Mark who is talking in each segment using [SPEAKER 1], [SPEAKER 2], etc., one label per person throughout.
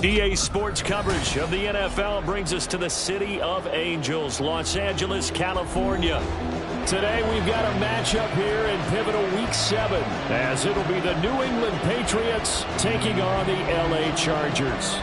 [SPEAKER 1] EA Sports coverage of the NFL brings us to the City of Angels, Los Angeles, California. Today we've got a matchup here in pivotal Week 7, as it'll be the New England Patriots taking on the LA Chargers.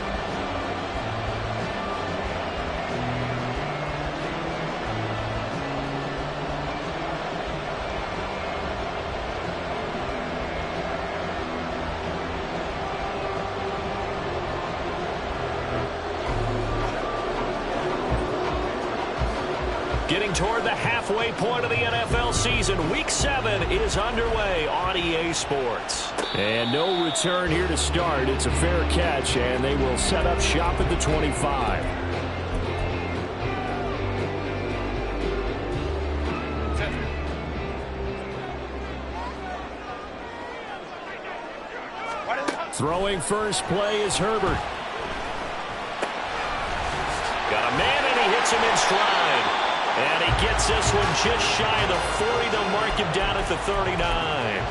[SPEAKER 1] Getting toward the halfway point of the NFL season, Week 7 is underway on EA Sports. And no return here to start. It's a fair catch, and they will set up shop at the 25. Throwing first play is Herbert. Got a man, and he hits him in stride. And he gets this one just shy of the 40. They'll mark him down at the 39.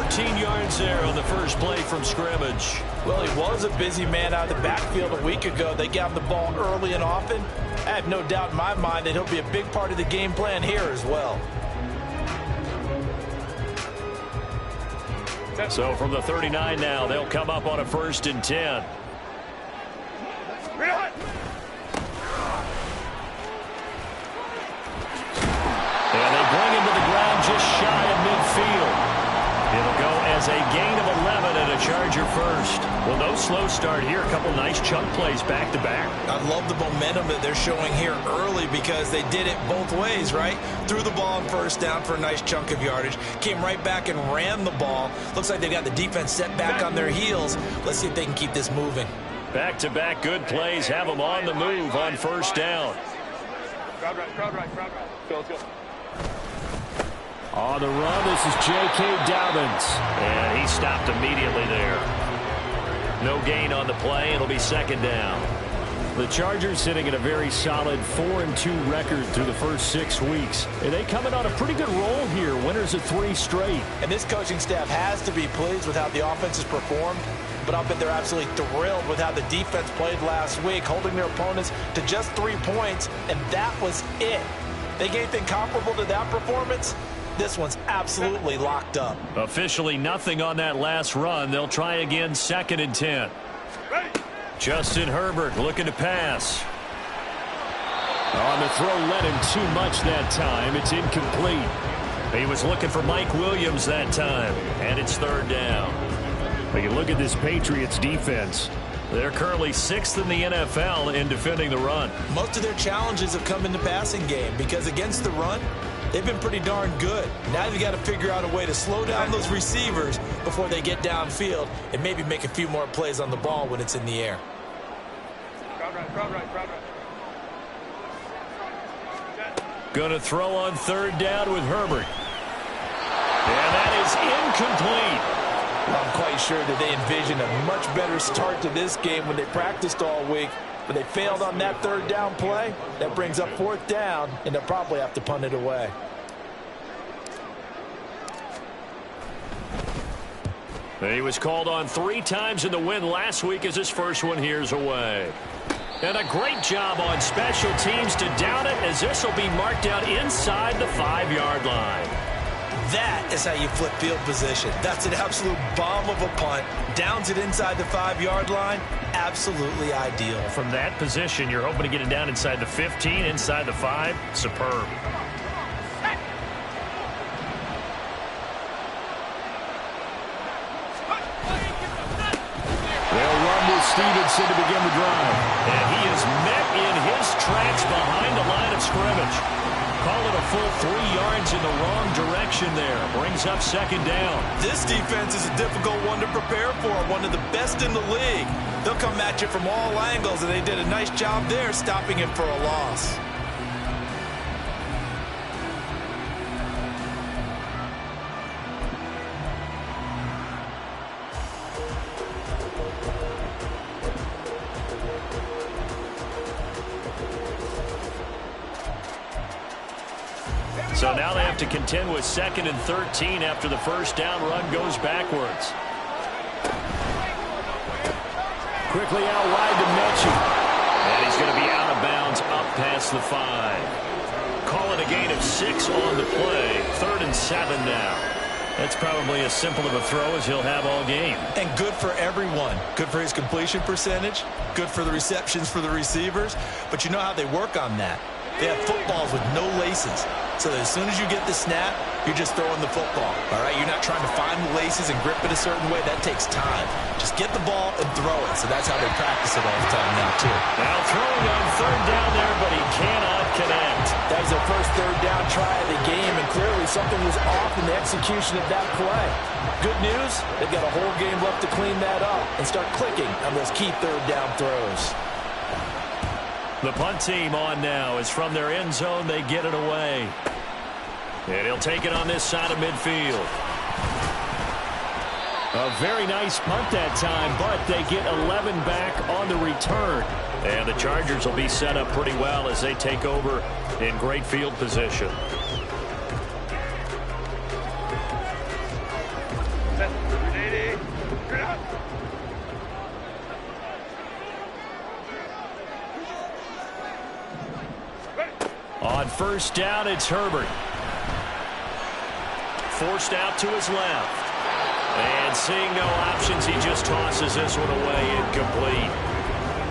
[SPEAKER 1] 14 yards there on the first play from scrimmage.
[SPEAKER 2] Well, he was a busy man out of the backfield a week ago. They got him the ball early and often. I have no doubt in my mind that he'll be a big part of the game plan here as well.
[SPEAKER 1] So from the 39 now, they'll come up on a 1st and 10. And they bring him to the ground just shy of midfield. It'll go as a gain of 11 and a Charger first. Well, no slow start here. A couple nice chunk plays back-to-back.
[SPEAKER 2] I love the momentum that they're showing here early because they did it both ways, right? Threw the ball on 1st down for a nice chunk of yardage. Came right back and ran the ball. Looks like they got the defense set back on their heels. Let's see if they can keep this moving.
[SPEAKER 1] Back-to-back good plays have them on the move on 1st down.
[SPEAKER 3] Crowd right. Go, let's go.
[SPEAKER 1] On the run, this is J.K. Dobbins. And he stopped immediately there. No gain on the play. It'll be 2nd down. The Chargers sitting at a very solid 4-2 record through the first 6 weeks. And they coming on a pretty good roll here. Winners of 3 straight.
[SPEAKER 2] And this coaching staff has to be pleased with how the offense has performed. But I'll bet they're absolutely thrilled with how the defense played last week, holding their opponents to just 3 points. And that was it. They gave anything comparable to that performance? This one's absolutely locked up.
[SPEAKER 1] Officially nothing on that last run. They'll try again 2nd and 10.
[SPEAKER 3] Ready.
[SPEAKER 1] Justin Herbert looking to pass. On the throw, led him too much that time. It's incomplete. He was looking for Mike Williams that time. And it's 3rd down. But you look at this Patriots defense. They're currently 6th in the NFL in defending the run.
[SPEAKER 2] Most of their challenges have come in the passing game because against the run, they've been pretty darn good. Now you've got to figure out a way to slow down those receivers before they get downfield and maybe make a few more plays on the ball when it's in the air.
[SPEAKER 3] Crowd right.
[SPEAKER 1] Going to throw on 3rd down with Herbert. And that is incomplete.
[SPEAKER 2] I'm quite sure that they envisioned a much better start to this game when they practiced all week. But they failed on that 3rd down play. That brings up 4th down, and they'll probably have to punt it away.
[SPEAKER 1] He was called on 3 times in the win last week as his first one here's away. And a great job on special teams to down it as this will be marked out inside the 5-yard line.
[SPEAKER 2] That is how you flip field position. That's an absolute bomb of a punt. Downs it inside the 5-yard line. Absolutely ideal.
[SPEAKER 1] From that position, you're hoping to get it down inside the 15, inside the 5. Superb. They'll run with Stevenson to begin the drive. And he is met in his tracks behind the line of scrimmage. Call it a full 3 yards in the wrong direction there. Brings up 2nd down.
[SPEAKER 2] This defense is a difficult one to prepare for. One of the best in the league. They'll come at you from all angles, and they did a nice job there stopping him for a loss.
[SPEAKER 1] So now they have to contend with 2nd and 13 after the 1st down run goes backwards. Quickly out wide to Mechie. And he's going to be out of bounds up past the 5. Call it a gain of 6 on the play. 3rd and 7 now. That's probably as simple of a throw as he'll have all game.
[SPEAKER 2] And good for everyone. Good for his completion percentage. Good for the receptions for the receivers. But you know how they work on that. They have footballs with no laces. So that as soon as you get the snap, you're just throwing the football. All right? You're not trying to find the laces and grip it a certain way. That takes time. Just get the ball and throw it. So that's how they practice it all the time now, too.
[SPEAKER 1] Now throwing on 3rd down there, but he cannot connect.
[SPEAKER 2] That was their first 3rd down try of the game, and clearly something was off in the execution of that play. Good news, they've got a whole game left to clean that up and start clicking on those key 3rd down throws.
[SPEAKER 1] The punt team on now is from their end zone. They get it away. And he'll take it on this side of midfield. A very nice punt that time, but they get 11 back on the return. And the Chargers will be set up pretty well as they take over in great field position. On 1st down, it's Herbert. Forced out to his left. And seeing no options, he just tosses this one away, incomplete.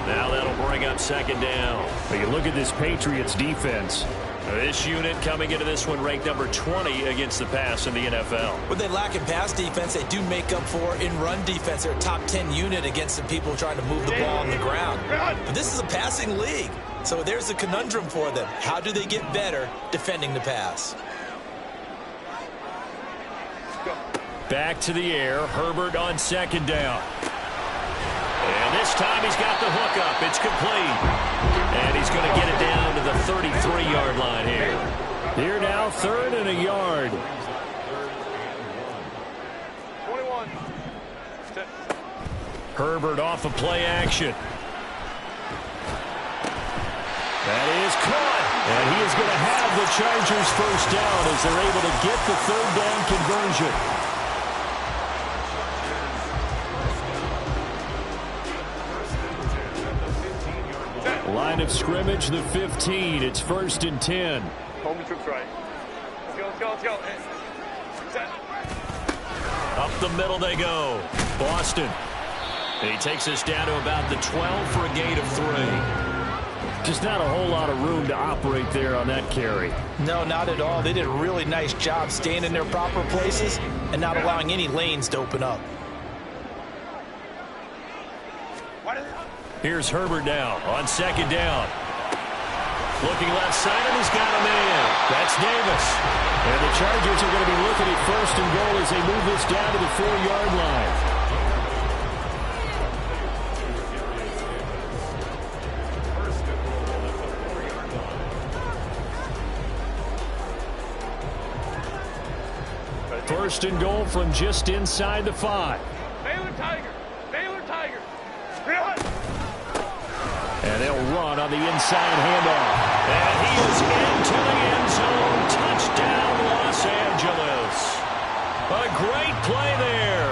[SPEAKER 1] Now that'll bring up 2nd down. But you look at this Patriots defense. This unit coming into this one ranked number 20 against the pass in the NFL.
[SPEAKER 2] What they lack in pass defense, they do make up for in run defense. They're a top 10 unit against the people trying to move the ball on the ground. But this is a passing league. So there's a conundrum for them. How do they get better defending the pass?
[SPEAKER 1] Back to the air. Herbert on 2nd down. And this time he's got the hook up. It's complete. And he's going to get it down to the 33-yard line here. Here now, 3rd and a yard.
[SPEAKER 3] 21.
[SPEAKER 1] Herbert off of play action. That is caught. And he is going to have the Chargers 1st down as they're able to get the 3rd down conversion. Line of scrimmage, the 15. It's 1st and 10.
[SPEAKER 3] Home troops right. Let's go, let's go, let's go. Set.
[SPEAKER 1] Up the middle they go. Boston. He takes us down to about the 12 for a gain of 3. Just not a whole lot of room to operate there on that carry.
[SPEAKER 2] No, not at all. They did a really nice job staying in their proper places and not allowing any lanes to open up.
[SPEAKER 1] Here's Herbert now on 2nd down. Looking left side, and he's got a man. That's Davis. And the Chargers are going to be looking at 1st and goal as they move this down to the 4-yard line. First and goal from just inside the 5.
[SPEAKER 3] Baylor Tiger. Baylor Tiger.
[SPEAKER 1] And they'll run on the inside handoff. And he is into the end zone. Touchdown, Los Angeles. A great play there.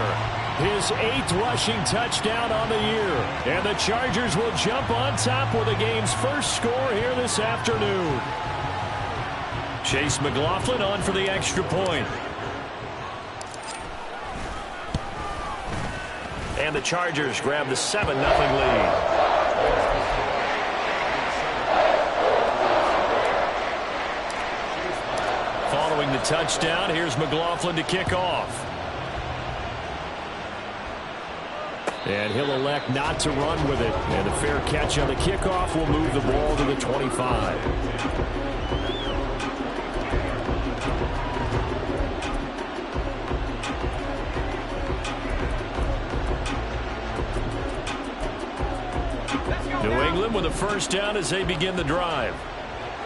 [SPEAKER 1] His 8th rushing touchdown on the year. And the Chargers will jump on top with the game's first score here this afternoon. Chase McLaughlin on for the extra point. And the Chargers grab the 7-0 lead. Following the touchdown, here's McLaughlin to kick off. And he'll elect not to run with it. And a fair catch on the kickoff will move the ball to the 25. New England with a 1st down as they begin the drive.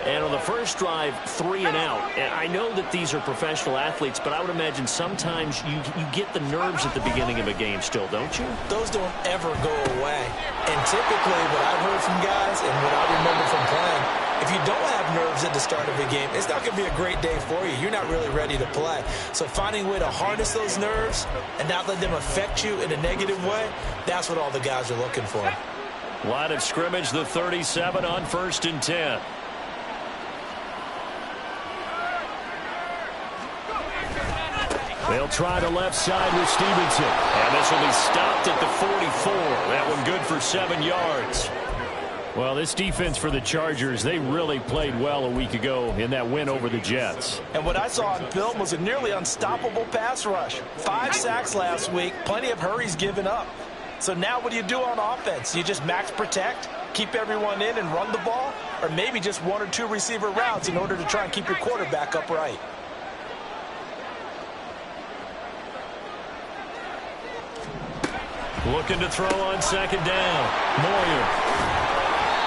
[SPEAKER 1] And on the first drive, 3 and out. And I know that these are professional athletes, but I would imagine sometimes you get the nerves at the beginning of a game still, don't you?
[SPEAKER 2] Those don't ever go away. And typically what I've heard from guys and what I remember from playing, If you don't have nerves at the start of a game, it's not going to be a great day for you. You're not really ready to play. So finding a way to harness those nerves and not let them affect you in a negative way, that's what all the guys are looking for.
[SPEAKER 1] Line of scrimmage, the 37 on 1st and 10. They'll try the left side with Stevenson. And this will be stopped at the 44. That one good for 7 yards. Well, this defense for the Chargers, they really played well a week ago in that win over the Jets.
[SPEAKER 2] And what I saw on film was a nearly unstoppable pass rush. 5 sacks last week, plenty of hurries given up. So now what do you do on offense? You just max protect, keep everyone in and run the ball? Or maybe just 1 or 2 receiver routes in order to try and keep your quarterback upright?
[SPEAKER 1] Looking to throw on 2nd down. Moyer.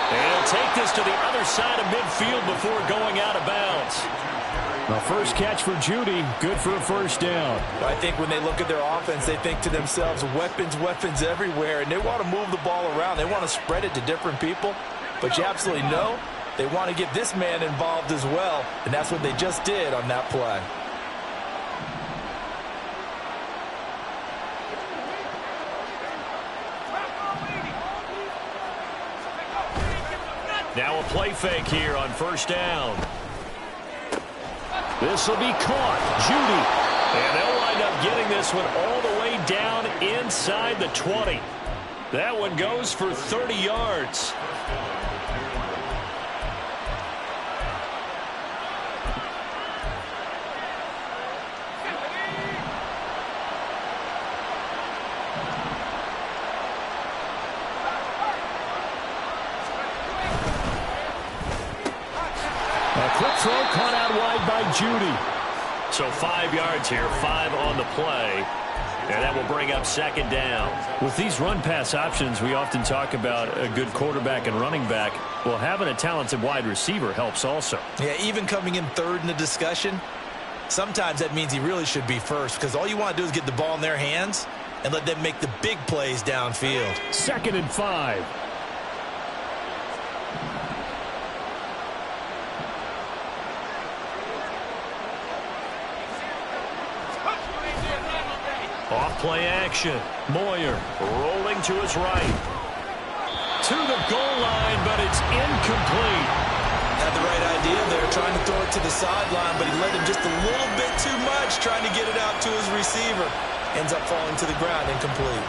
[SPEAKER 1] And he'll take this to the other side of midfield before going out of bounds. The first catch for Judy, good for a 1st down.
[SPEAKER 2] I think when they look at their offense, they think to themselves, weapons, weapons everywhere, and they want to move the ball around. They want to spread it to different people, but you absolutely know they want to get this man involved as well, and that's what they just did on that play.
[SPEAKER 1] Now a play fake here on 1st down. This will be caught. Judy. And they'll wind up getting this one all the way down inside the 20. That one goes for 30 yards. Throw caught out wide by Judy. So 5 yards here, 5 on the play. And that will bring up 2nd down.
[SPEAKER 4] With these run-pass options, we often talk about a good quarterback and running back. Well, having a talented wide receiver helps also.
[SPEAKER 2] Yeah, even coming in 3rd in the discussion, sometimes that means he really should be first because all you want to do is get the ball in their hands and let them make the big plays downfield.
[SPEAKER 4] 2nd and 5.
[SPEAKER 1] Off-play action. Moyer rolling to his right. To the goal line, but it's incomplete.
[SPEAKER 2] Had the right idea there, trying to throw it to the sideline, but he led him just a little bit too much, trying to get it out to his receiver. Ends up falling to the ground, incomplete.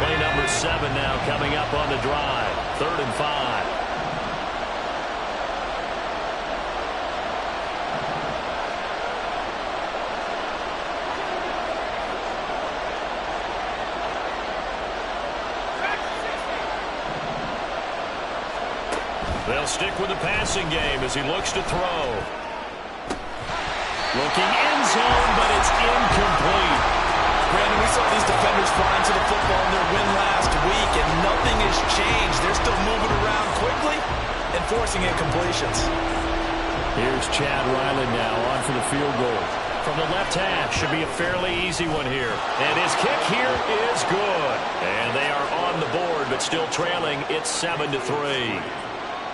[SPEAKER 1] Play number 7 now coming up on the drive. 3rd and 5. They'll stick with the passing game as he looks to throw. Looking end zone, but it's incomplete.
[SPEAKER 2] Brandon, we saw these defenders flying to the football in their win last week, and nothing has changed. They're still moving around quickly and forcing incompletions.
[SPEAKER 1] Here's Chad Ryland now on for the field goal. From the left half, should be a fairly easy one here. And his kick here is good. And they are on the board, but still trailing. It's 7-3.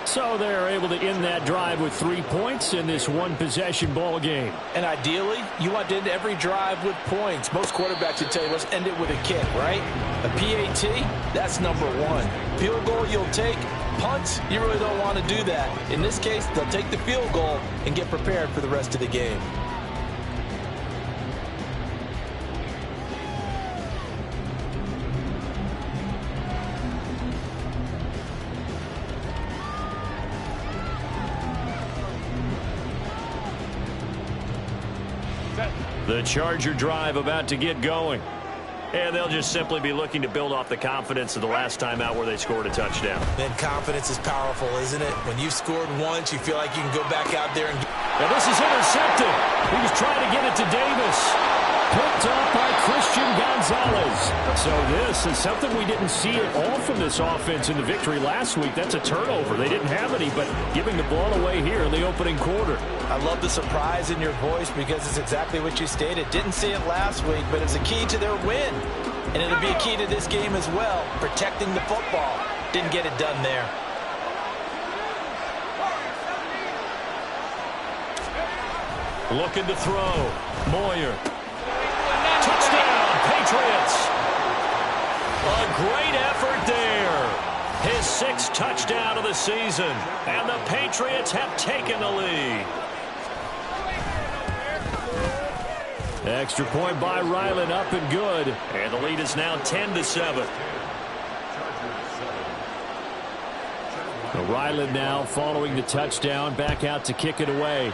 [SPEAKER 4] So they're able to end that drive with 3 points in this one-possession ball game.
[SPEAKER 2] And ideally, you want to end every drive with points. Most quarterbacks would tell you, let's end it with a kick, right? A PAT, that's number 1. Field goal you'll take. Punts, you really don't want to do that. In this case, they'll take the field goal and get prepared for the rest of the game.
[SPEAKER 1] The Charger drive about to get going. And they'll just simply be looking to build off the confidence of the last time out where they scored a touchdown.
[SPEAKER 2] And confidence is powerful, isn't it? When you've scored once, you feel like you can go back out there and...
[SPEAKER 4] Now this is intercepted. He was trying to get it to Davis. Picked up by Christian Gonzalez. So this is something we didn't see at all from this offense in the victory last week. That's a turnover. They didn't have any, but giving the ball away here in the opening quarter.
[SPEAKER 2] I love the surprise in your voice because it's exactly what you stated. Didn't see it last week, but it's a key to their win. And it'll be a key to this game as well, protecting the football. Didn't get it done there.
[SPEAKER 1] Looking to throw. Moyer. Touchdown, Patriots. A great effort there. His 6th touchdown of the season. And the Patriots have taken the lead. Extra point by Ryland, up and good. And the lead is now 10-7. Ryland now following the touchdown, back out to kick it away.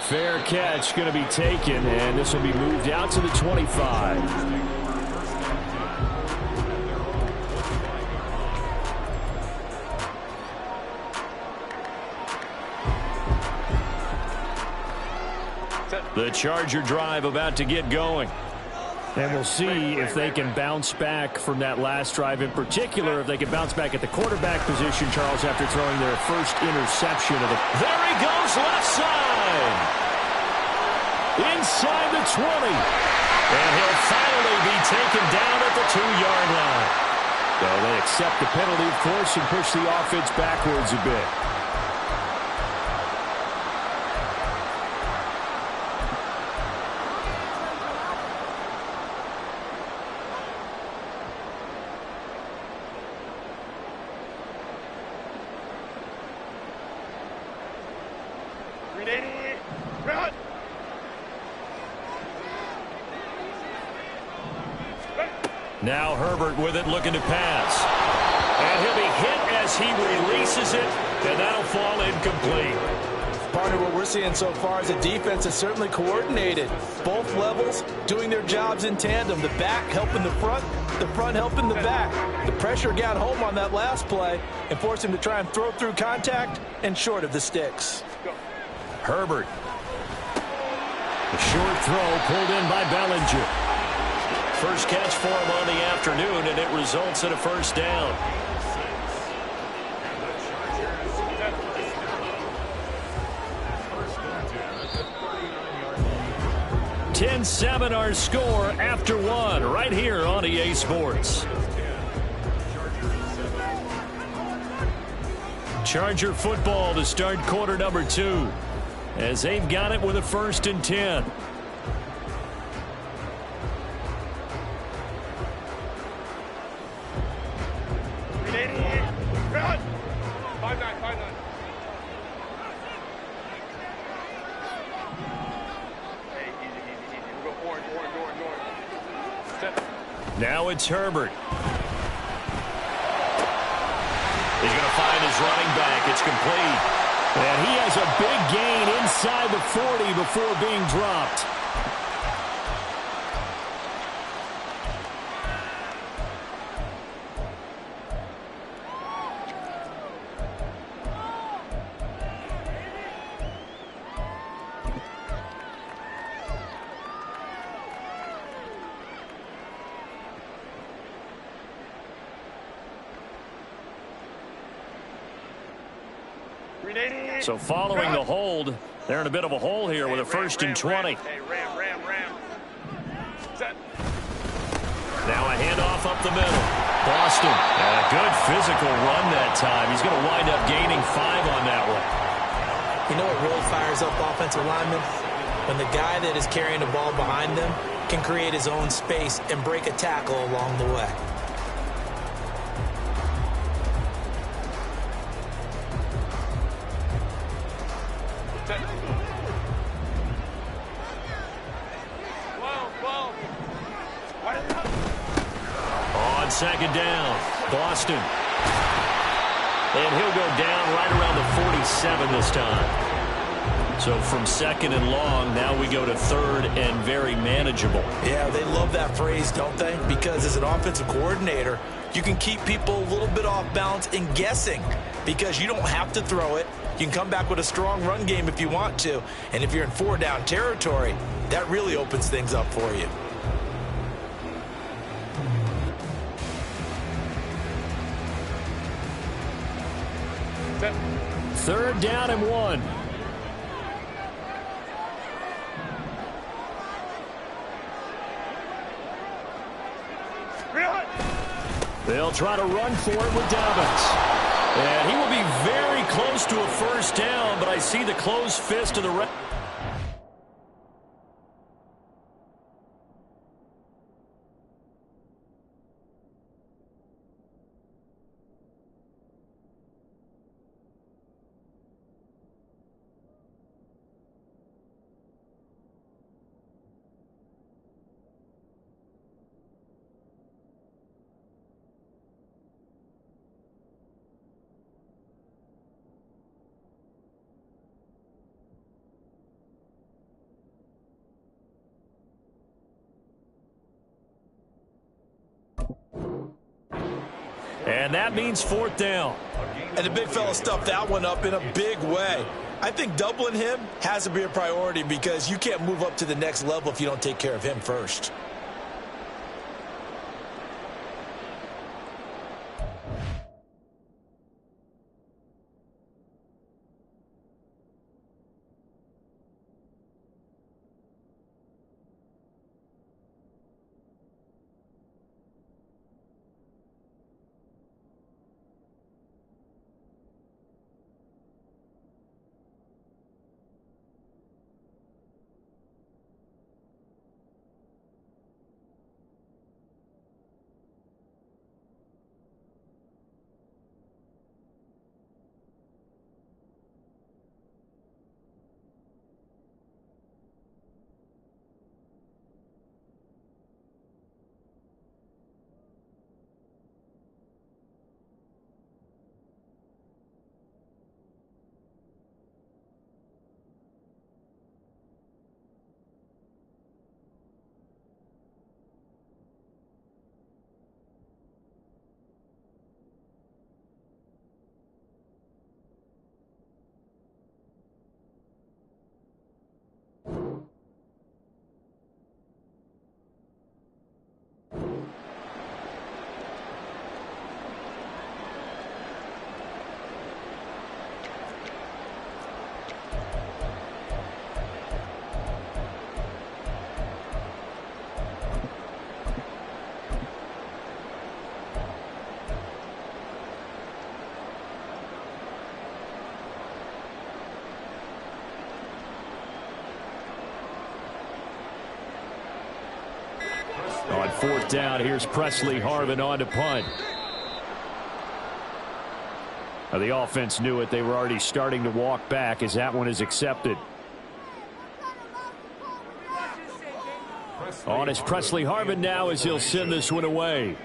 [SPEAKER 1] Fair catch going to be taken, and this will be moved out to the 25. The Charger drive about to get going. And we'll see if they can bounce back from that last drive. In particular, if they can bounce back at the quarterback position, Charles, after throwing their first interception of the... There he goes, left side. Inside the 20. And he'll finally be taken down at the 2-yard line. Well, they accept the penalty, of course, and push the offense backwards a bit. Now Herbert with it, looking to pass. And he'll be hit as he releases it, and that'll fall incomplete.
[SPEAKER 2] Partner, what we're seeing so far is the defense is certainly coordinated. Both levels doing their jobs in tandem. The back helping the front helping the back. The pressure got home on that last play and forced him to try and throw through contact and short of the sticks.
[SPEAKER 1] Herbert. A short throw pulled in by Bellinger. First catch for him on the afternoon, and it results in a first down. (10-7) our score after one, right here on EA Sports. Charger football to start quarter number 2, as they've got it with a 1st and 10. Now it's Herbert. He's going to find his running back. It's complete. And he has a big gain inside the 40 before being dropped. So following the hold, they're in a bit of a hole here with a 1st and 20. Now a handoff up the middle. Boston, and a good physical run that time. He's going to wind up gaining 5 on that one.
[SPEAKER 2] You know what really fires up offensive linemen? When the guy that is carrying the ball behind them can create his own space and break a tackle along the way.
[SPEAKER 1] On 2nd down, Boston. And he'll go down right around the 47 this time. So from 2nd and long, now we go to 3rd and very manageable.
[SPEAKER 2] Yeah, they love that phrase, don't they? Because as an offensive coordinator, you can keep people a little bit off balance and guessing because you don't have to throw it. You can come back with a strong run game if you want to. And if you're in 4-down territory, that really opens things up for you.
[SPEAKER 1] Third down and 1. They'll try to run for it with Dobbins. And he will be very close to a first down, but I see the closed fist of the ref. And that means fourth down.
[SPEAKER 2] And the big fella stuffed that one up in a big way. I think doubling him has to be a priority because you can't move up to the next level if you don't take care of him first.
[SPEAKER 1] On fourth down, here's Presley Harvin on to punt. Now, the offense knew it. They were already starting to walk back as that one is accepted. On is Presley Harvin now as he'll send this one away.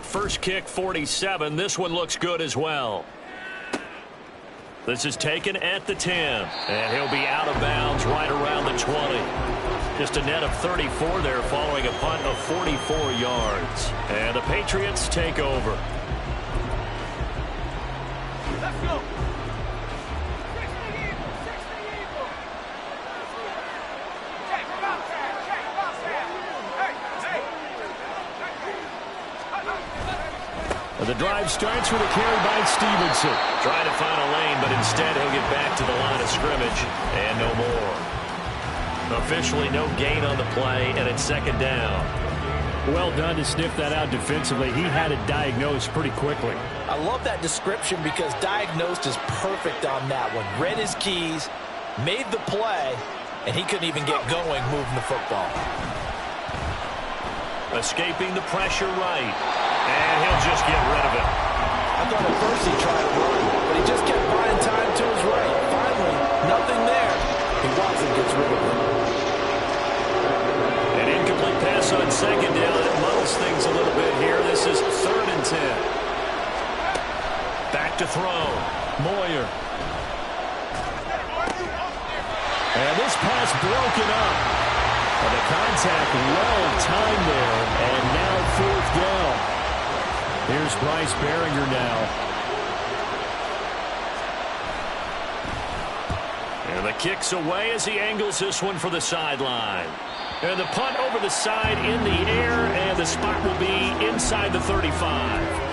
[SPEAKER 1] First kick, 47. This one looks good as well. This is taken at the 10, and he'll be out of bounds right around the 20. Just a net of 34 there following a punt of 44 yards. And the Patriots take over.
[SPEAKER 3] Let's go.
[SPEAKER 1] The drive starts with a carry by Stevenson. Trying to find a lane, but instead he'll get back to the line of scrimmage and no more. Officially no gain on the play, and it's second down. Well done to sniff that out defensively. He had it diagnosed pretty quickly.
[SPEAKER 2] I love that description because diagnosed is perfect on that one. Read his keys, made the play, and he couldn't even get going moving the football.
[SPEAKER 1] Escaping the pressure right. And he'll just get rid of it.
[SPEAKER 2] I thought at first he tried to run, but he just kept buying time to his right. Finally, nothing there. He walks and gets rid of it.
[SPEAKER 1] An incomplete pass on second down. It muddles things a little bit here. This is 3rd and 10. Back to throw. Moyer. And this pass broken up. And the contact well timed there. And now 4th down. Here's Bryce Behringer now. And the kick's away as he angles this one for the sideline. And the punt over the side in the air, and the spot will be inside the 35.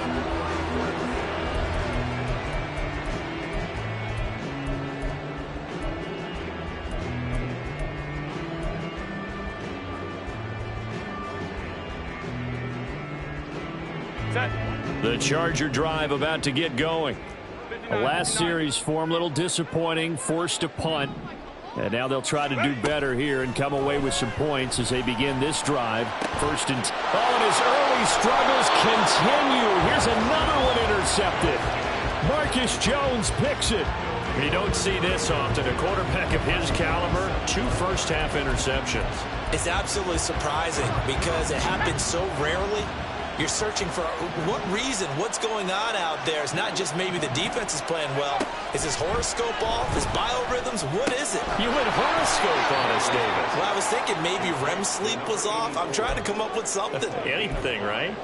[SPEAKER 1] The Charger drive about to get going. The last series form, a little disappointing, forced a punt. And now they'll try to do better here and come away with some points as they begin this drive. First and and his early struggles continue. Here's another one intercepted. Marcus Jones picks it. You don't see this often. A quarterback of his caliber, 2 first-half interceptions.
[SPEAKER 2] It's absolutely surprising because it happens so rarely. You're searching for what reason, what's going on out there. It's not just maybe the defense is playing well. Is his horoscope off? His biorhythms? What is it?
[SPEAKER 1] You went horoscope on us, David.
[SPEAKER 2] Well, I was thinking maybe REM sleep was off. I'm trying to come up with something.
[SPEAKER 1] Anything, right?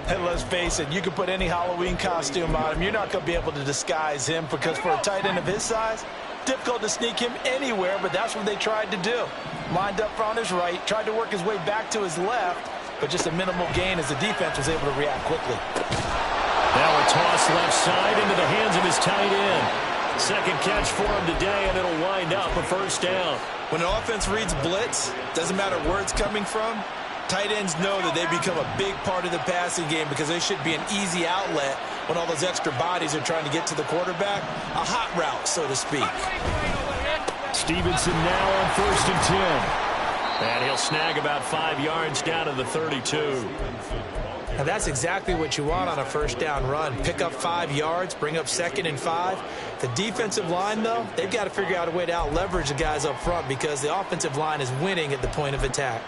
[SPEAKER 2] Hey, let's face it, you can put any Halloween costume on him. You're not going to be able to disguise him because for a tight end of his size, difficult to sneak him anywhere, but that's what they tried to do. Lined up on his right, tried to work his way back to his left, but just a minimal gain as the defense was able to react quickly.
[SPEAKER 1] Now a toss left side into the hands of his tight end. Second catch for him today, and it'll wind up a first down.
[SPEAKER 2] When an offense reads blitz, doesn't matter where it's coming from, tight ends know that they become a big part of the passing game because they should be an easy outlet when all those extra bodies are trying to get to the quarterback. A hot route, so to speak.
[SPEAKER 1] Stevenson now on first and 10. And he'll snag about 5 yards down to the 32.
[SPEAKER 2] Now that's exactly what you want on a first down run. Pick up 5 yards, bring up 2nd and 5. The defensive line, though, they've got to figure out a way to out-leverage the guys up front because the offensive line is winning at the point of attack.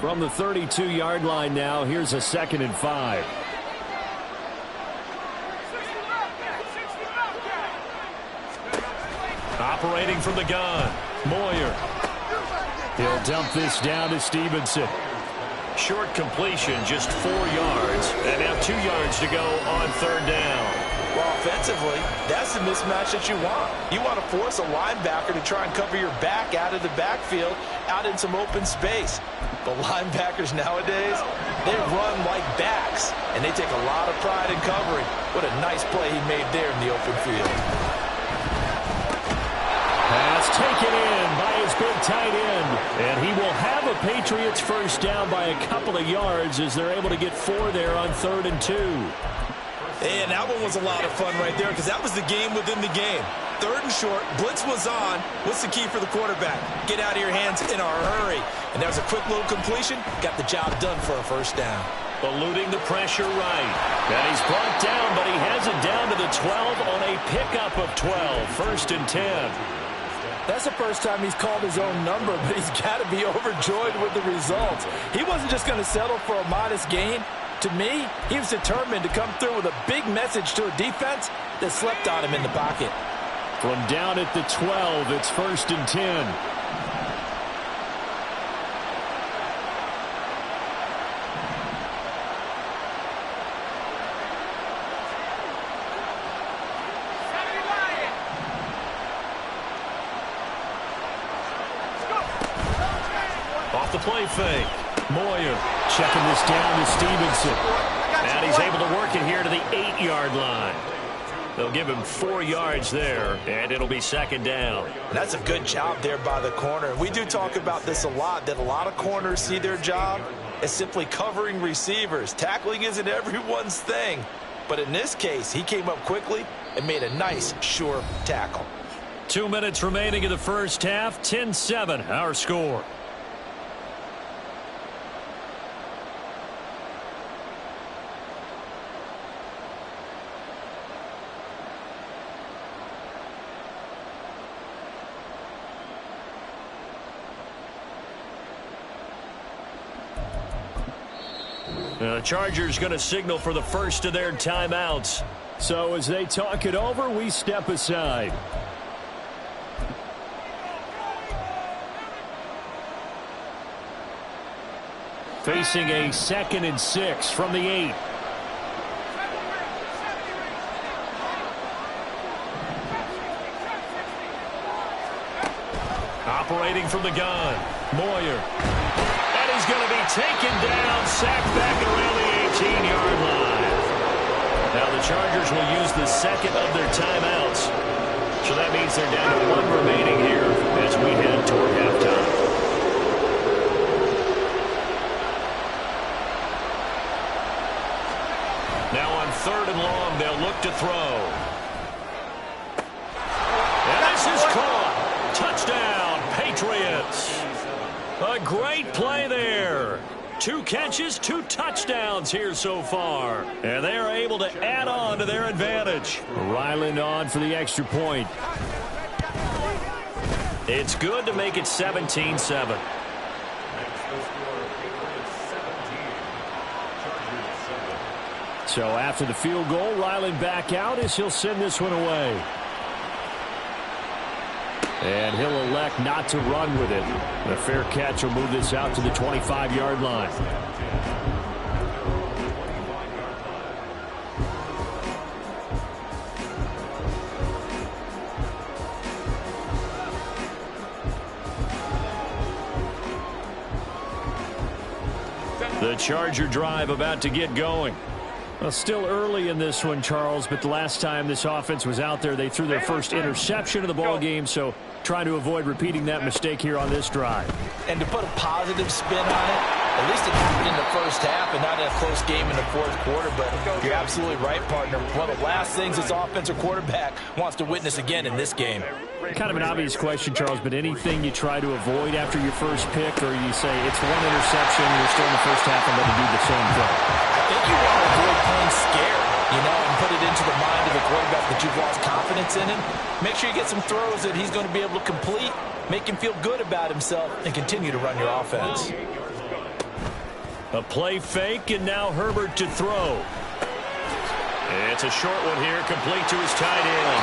[SPEAKER 1] From the 32-yard line now, here's a 2nd and 5. Operating from the gun, Moyer. He'll dump this down to Stevenson. Short completion, just 4 yards, and now 2 yards to go on third down.
[SPEAKER 2] Well, offensively, that's the mismatch that you want. You want to force a linebacker to try and cover your back out of the backfield, out in some open space. But linebackers nowadays, they run like backs, and they take a lot of pride in covering. What a nice play he made there in the open field.
[SPEAKER 1] Pass taken in by his big tight end. And he will have a Patriots first down by a couple of yards as they're able to get 4 there on 3rd and 2.
[SPEAKER 2] And that one was a lot of fun right there because that was the game within the game. 3rd and short, blitz was on. What's the key for the quarterback? Get out of your hands in a hurry. And that was a quick little completion. Got the job done for a first down.
[SPEAKER 1] Eluding the pressure right. And he's brought down, but he has it down to the 12 on a pickup of 12. 1st and 10.
[SPEAKER 2] That's the first time he's called his own number, but he's got to be overjoyed with the results. He wasn't just going to settle for a modest gain. To me, he was determined to come through with a big message to a defense that slept on him in the pocket.
[SPEAKER 1] From down at the 12, it's 1st and 10. Off the play fake. Moyer checking this down to Stevenson. And he's able to work it here to the 8-yard line. They'll give him 4 yards there, and it'll be 2nd down.
[SPEAKER 2] And that's a good job there by the corner. We do talk about this a lot, that a lot of corners see their job as simply covering receivers. Tackling isn't everyone's thing. But in this case, he came up quickly and made a nice, sure tackle.
[SPEAKER 1] 2 minutes remaining in the first half. 10-7, our score. The Chargers going to signal for the first of their timeouts. So as they talk it over, we step aside. Facing a 2nd and 6 from the 8. Operating from the gun, Moyer. He's going to be taken down, sacked back around the 18-yard line. Now the Chargers will use the second of their timeouts. So that means they're down to 1 remaining here as we head toward halftime. 3rd and long. They'll look to throw. And this is caught. Touchdown, Patriots. A great play there. 2 catches, 2 touchdowns here so far. And they are able to add on to their advantage.
[SPEAKER 4] Ryland on for the extra point.
[SPEAKER 1] It's good to make it 17-7.
[SPEAKER 4] So after the field goal, Ryland back out as he'll send this one away. And he'll elect not to run with it. A fair catch will move this out to the 25-yard line.
[SPEAKER 1] The Charger drive about to get going.
[SPEAKER 4] Well, still early in this one, Charles, but the last time this offense was out there, they threw their first interception of the ball game, so trying to avoid repeating that mistake here on this drive.
[SPEAKER 2] And to put a positive spin on it, at least it happened in the first half and not in a close game in the 4th quarter, but you're absolutely right, partner. One of the last things this offensive quarterback wants to witness again in this game.
[SPEAKER 4] Kind of an obvious question, Charles, but anything you try to avoid after your first pick, or you say it's one interception, you're still in the first half, and then to do the same thing?
[SPEAKER 2] I think you want to avoid playing scared, and put it into the mind of the quarterback that you've lost confidence in him. Make sure you get some throws that he's going to be able to complete, make him feel good about himself, and continue to run your offense.
[SPEAKER 1] A play fake, and now Herbert to throw. It's a short one here, complete to his tight end.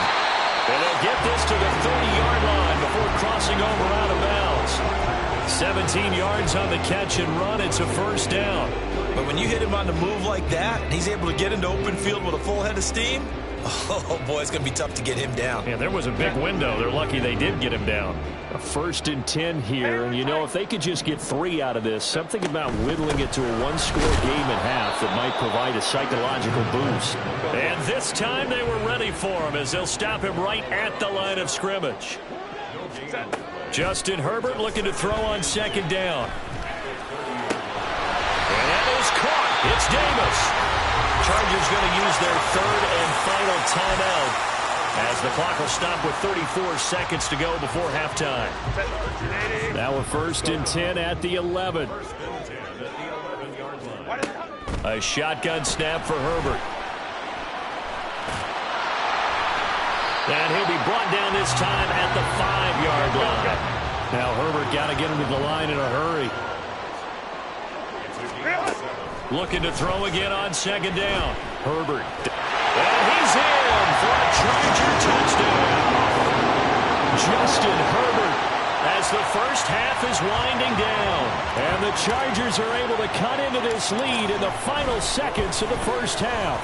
[SPEAKER 1] And they'll get this to the 30-yard line before crossing over out of bounds. 17 yards on the catch and run. It's a first down.
[SPEAKER 2] But when you hit him on the move like that, and he's able to get into open field with a full head of steam, oh, boy, it's going to be tough to get him down.
[SPEAKER 1] Yeah, there was a big window. They're lucky they did get him down.
[SPEAKER 4] A 1st and 10 here, and if they could just get 3 out of this, something about whittling it to a 1-score game at half that might provide a psychological boost.
[SPEAKER 1] And this time they were ready for him as they'll stop him right at the line of scrimmage. Justin Herbert looking to throw on 2nd down. And that is caught. It's Davis. Chargers going to use their 3rd and final timeout as the clock will stop with 34 seconds to go before halftime.
[SPEAKER 4] Now a 1st and 10 at the 11.
[SPEAKER 1] A shotgun snap for Herbert. And he'll be brought down this time at the 5-yard line.
[SPEAKER 4] Now Herbert got to get him to the line in a hurry.
[SPEAKER 1] Looking to throw again on 2nd down. Herbert. And he's in for a Charger touchdown. Justin Herbert as the first half is winding down.
[SPEAKER 4] And the Chargers are able to cut into this lead in the final seconds of the first half.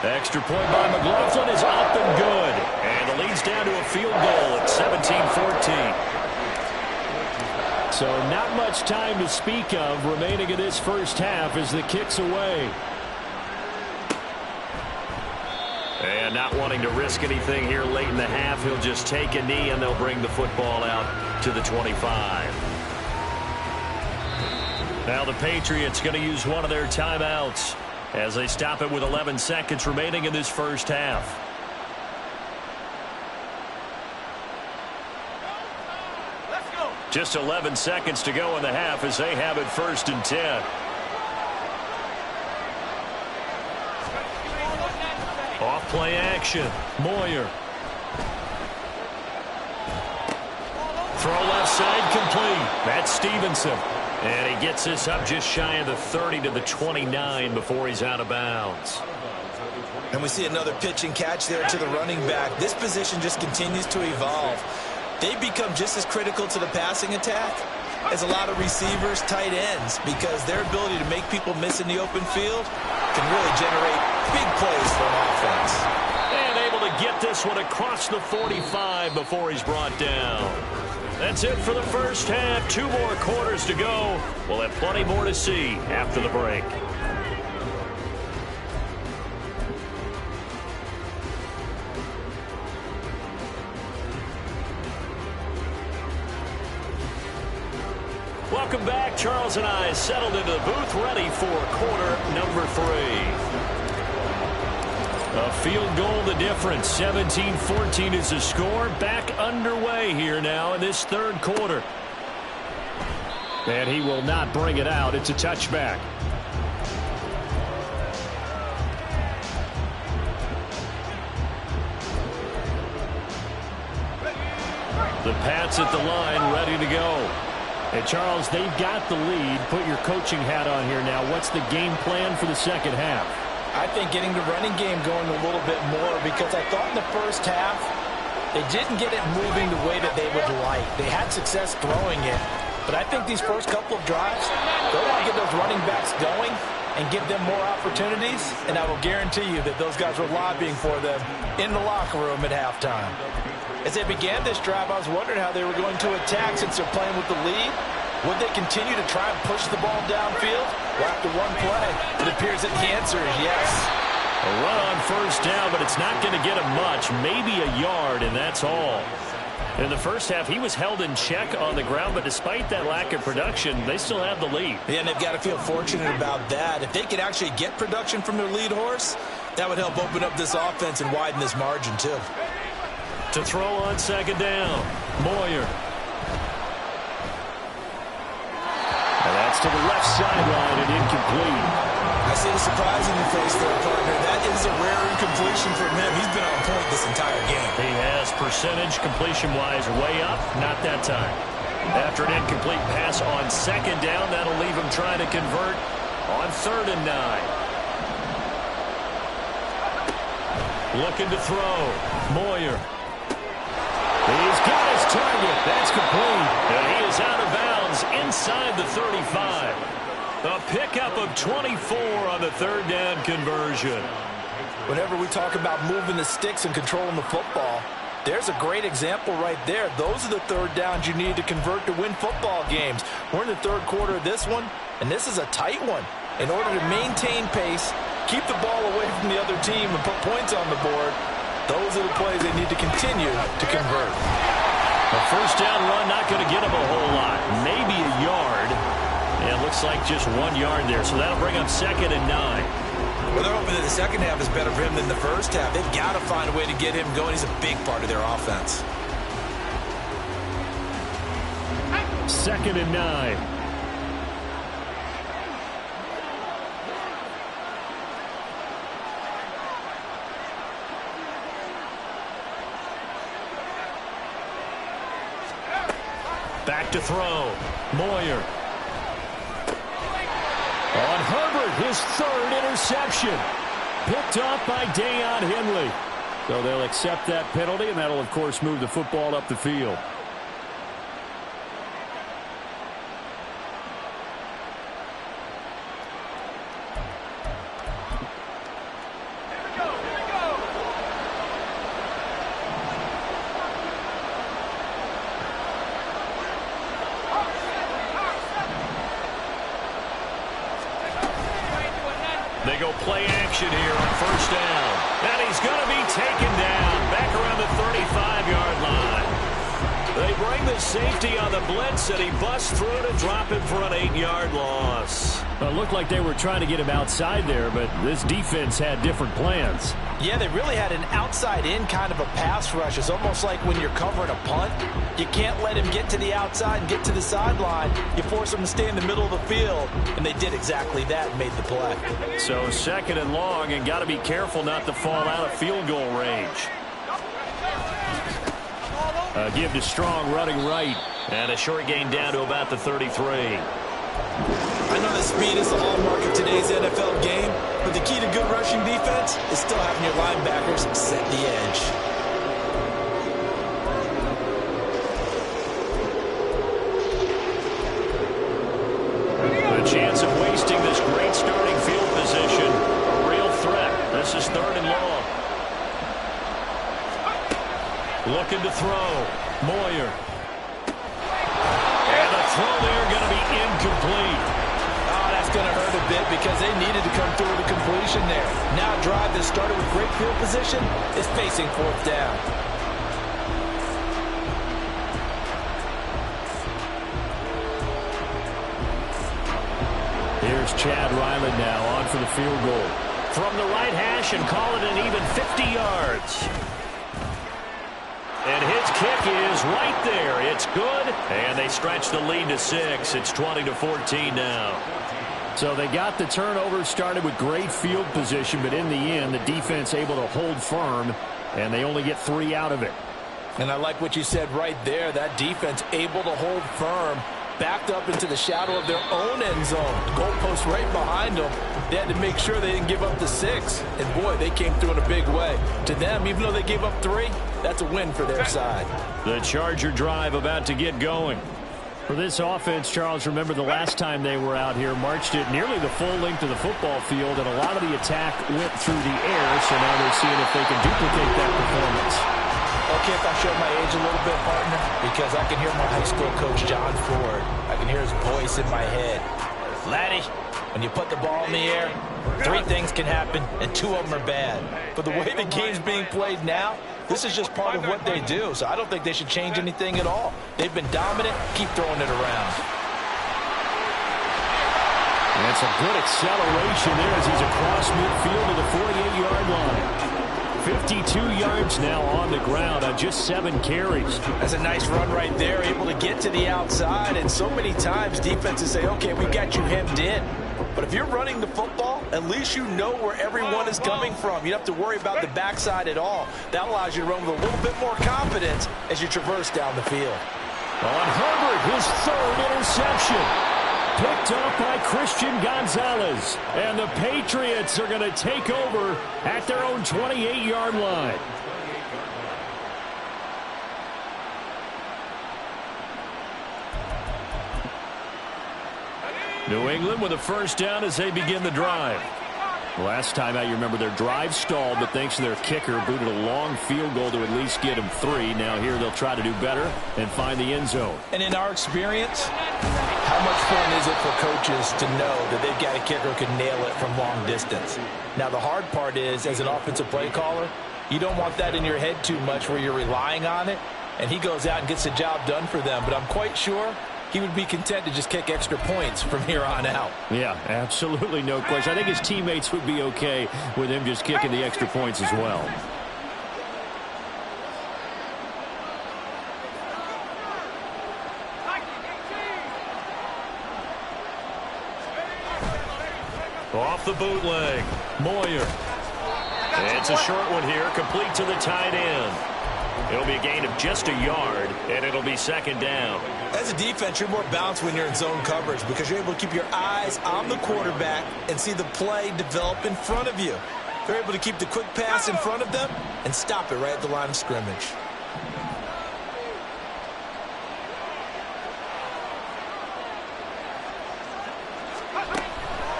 [SPEAKER 1] Extra point by McLaughlin is up and good. And the lead's down to a field goal at 17-14.
[SPEAKER 4] So not much time to speak of remaining in this first half as the kick's away.
[SPEAKER 1] And not wanting to risk anything here late in the half, he'll just take a knee and they'll bring the football out to the 25. Now the Patriots going to use one of their timeouts as they stop it with 11 seconds remaining in this first half. Just 11 seconds to go in the half as they have it 1st and 10. Off play action. Moyer. Throw left side complete. That's Stevenson. And he gets this up just shy of the 30 to the 29 before he's out of bounds.
[SPEAKER 2] And we see another pitch and catch there to the running back. This position just continues to evolve. They become just as critical to the passing attack as a lot of receivers, tight ends, because their ability to make people miss in the open field can really generate big plays for an offense.
[SPEAKER 1] And able to get this one across the 45 before he's brought down. That's it for the first half. 2 more quarters to go. We'll have plenty more to see after the break. Welcome back. Charles and I settled into the booth, ready for quarter number 3. A field goal the difference. 17-14 is the score. Back underway here now in this third quarter. And he will not bring it out. It's a touchback. The Pats at the line, ready to go. And Charles, they've got the lead. Put your coaching hat on here now. What's the game plan for the second half?
[SPEAKER 2] I think getting the running game going a little bit more, because I thought in the first half they didn't get it moving the way that they would like. They had success throwing it, but I think these first couple of drives, they want to get those running backs going and give them more opportunities, and I will guarantee you that those guys were lobbying for them in the locker room at halftime. As they began this drive, I was wondering how they were going to attack since they're playing with the lead. Would they continue to try and push the ball downfield? Well, after one play, it appears that the answer is yes.
[SPEAKER 1] A run on first down, but it's not going to get him much. Maybe a yard, and that's all. In the first half, he was held in check on the ground, but despite that lack of production, they still have the lead.
[SPEAKER 2] Yeah, and they've got to feel fortunate about that. If they could actually get production from their lead horse, that would help open up this offense and widen this margin, too.
[SPEAKER 1] To throw on second down, Moyer. And that's to the left sideline and incomplete.
[SPEAKER 2] I see the surprise in your face there, partner. That is a rare incompletion from him. He's been on point this entire game.
[SPEAKER 1] He has percentage completion-wise way up, not that time. After an incomplete pass on second down, that'll leave him trying to convert on 3rd and 9. Looking to throw, Moyer. He's got his target. That's complete. And he is out of bounds inside the 35. A pickup of 24 on the 3rd down conversion.
[SPEAKER 2] Whenever we talk about moving the sticks and controlling the football, there's a great example right there. Those are the 3rd downs you need to convert to win football games. We're in the 3rd quarter of this one, and this is a tight one. In order to maintain pace, keep the ball away from the other team, and put points on the board, those are the plays they need to continue to convert.
[SPEAKER 1] A first down run, not going to get him a whole lot. Maybe a yard. And it looks like just 1 yard there. So that'll bring up 2nd and 9.
[SPEAKER 2] Well, they're hoping that the second half is better for him than the first half. They've got to find a way to get him going. He's a big part of their offense.
[SPEAKER 1] 2nd and 9. Back to throw. Moyer. On Herbert, his 3rd interception. Picked off by Deion Henley. So they'll accept that penalty, and that'll, of course, move the football up the field. They go play action here on first down. And he's going to be taken down back around the 35-yard line. They bring the safety on the blitz, and he busts through to drop him for an 8-yard loss. Well, it looked like they were trying to get him outside there, but this defense had different plans.
[SPEAKER 2] Yeah, they really had an outside-in kind of a pass rush. It's almost like when you're covering a punt, you can't let him get to the outside and get to the sideline. You force him to stay in the middle of the field, and they did exactly that and made the play.
[SPEAKER 1] So 2nd and long, and got to be careful not to fall out of field goal range. Give to Strong running right. And a short gain down to about the 33.
[SPEAKER 2] I know that speed is the hallmark of today's NFL game, but the key to good rushing defense is still having your linebackers set the edge.
[SPEAKER 1] The chance of wasting this great starting field position, a real threat. This is 3rd and long. Looking to throw. Moyer. And the throw there going to be incomplete.
[SPEAKER 2] Oh, that's going to hurt a bit because they needed to come through with a completion there. Now a drive that started with great field position is facing 4th down.
[SPEAKER 1] Here's Chad Ryland now on for the field goal. from the right hash and call it an even 50 yards. And his kick is right there. It's good, and they stretch the lead to 6. It's 20-14 now.
[SPEAKER 4] So they got the turnover started with great field position, but in the end, the defense able to hold firm, and they only get 3 out of it.
[SPEAKER 2] And I like what you said right there. That defense able to hold firm, backed up into the shadow of their own end zone. Goalpost right behind them. They had to make sure they didn't give up the 6. And, boy, they came through in a big way. To them, even though they gave up 3, that's a win for their side.
[SPEAKER 1] The Charger drive about to get going.
[SPEAKER 4] For this offense, Charles, remember the last time they were out here, marched it nearly the full length of the football field, and a lot of the attack went through the air, so now they're seeing if they can duplicate that performance.
[SPEAKER 2] Okay, if I show my age a little bit, partner, because I can hear my high school coach, John Ford. I can hear his voice in my head. Laddie, when you put the ball in the air, 3 things can happen, and 2 of them are bad. But the way the game's being played now, this is just part of what they do, so I don't think they should change anything at all. They've been dominant. Keep throwing it around.
[SPEAKER 4] That's a good acceleration there as he's across midfield to the 48-yard line. 52 yards now on the ground on just 7 carries.
[SPEAKER 2] That's a nice run right there, able to get to the outside. And so many times defenses say, okay, we've got you hemmed in. But if you're running the football, at least you know where everyone is coming from. You don't have to worry about the backside at all. That allows you to run with a little bit more confidence as you traverse down the field.
[SPEAKER 4] On Herbert, his 3rd interception. Picked up by Christian Gonzalez. And the Patriots are going to take over at their own 28-yard line.
[SPEAKER 1] New England with a first down as they begin the drive.
[SPEAKER 4] Last time out, you remember their drive stalled, but thanks to their kicker, booted a long field goal to at least get them 3. Now here they'll try to do better and find the end zone.
[SPEAKER 2] And in our experience, how much fun is it for coaches to know that they've got a kicker who can nail it from long distance? Now the hard part is, as an offensive play caller, you don't want that in your head too much where you're relying on it, and he goes out and gets the job done for them. But I'm quite sure he would be content to just kick extra points from here on out.
[SPEAKER 4] Yeah, absolutely no question. I think his teammates would be okay with him just kicking the extra points as well.
[SPEAKER 1] Off the bootleg, Moyer. It's a short one here, complete to the tight end. It'll be a gain of just a yard, and it'll be 2nd down.
[SPEAKER 2] As a defense, you're more balanced when you're in zone coverage because you're able to keep your eyes on the quarterback and see the play develop in front of you. They're able to keep the quick pass in front of them and stop it right at the line of scrimmage.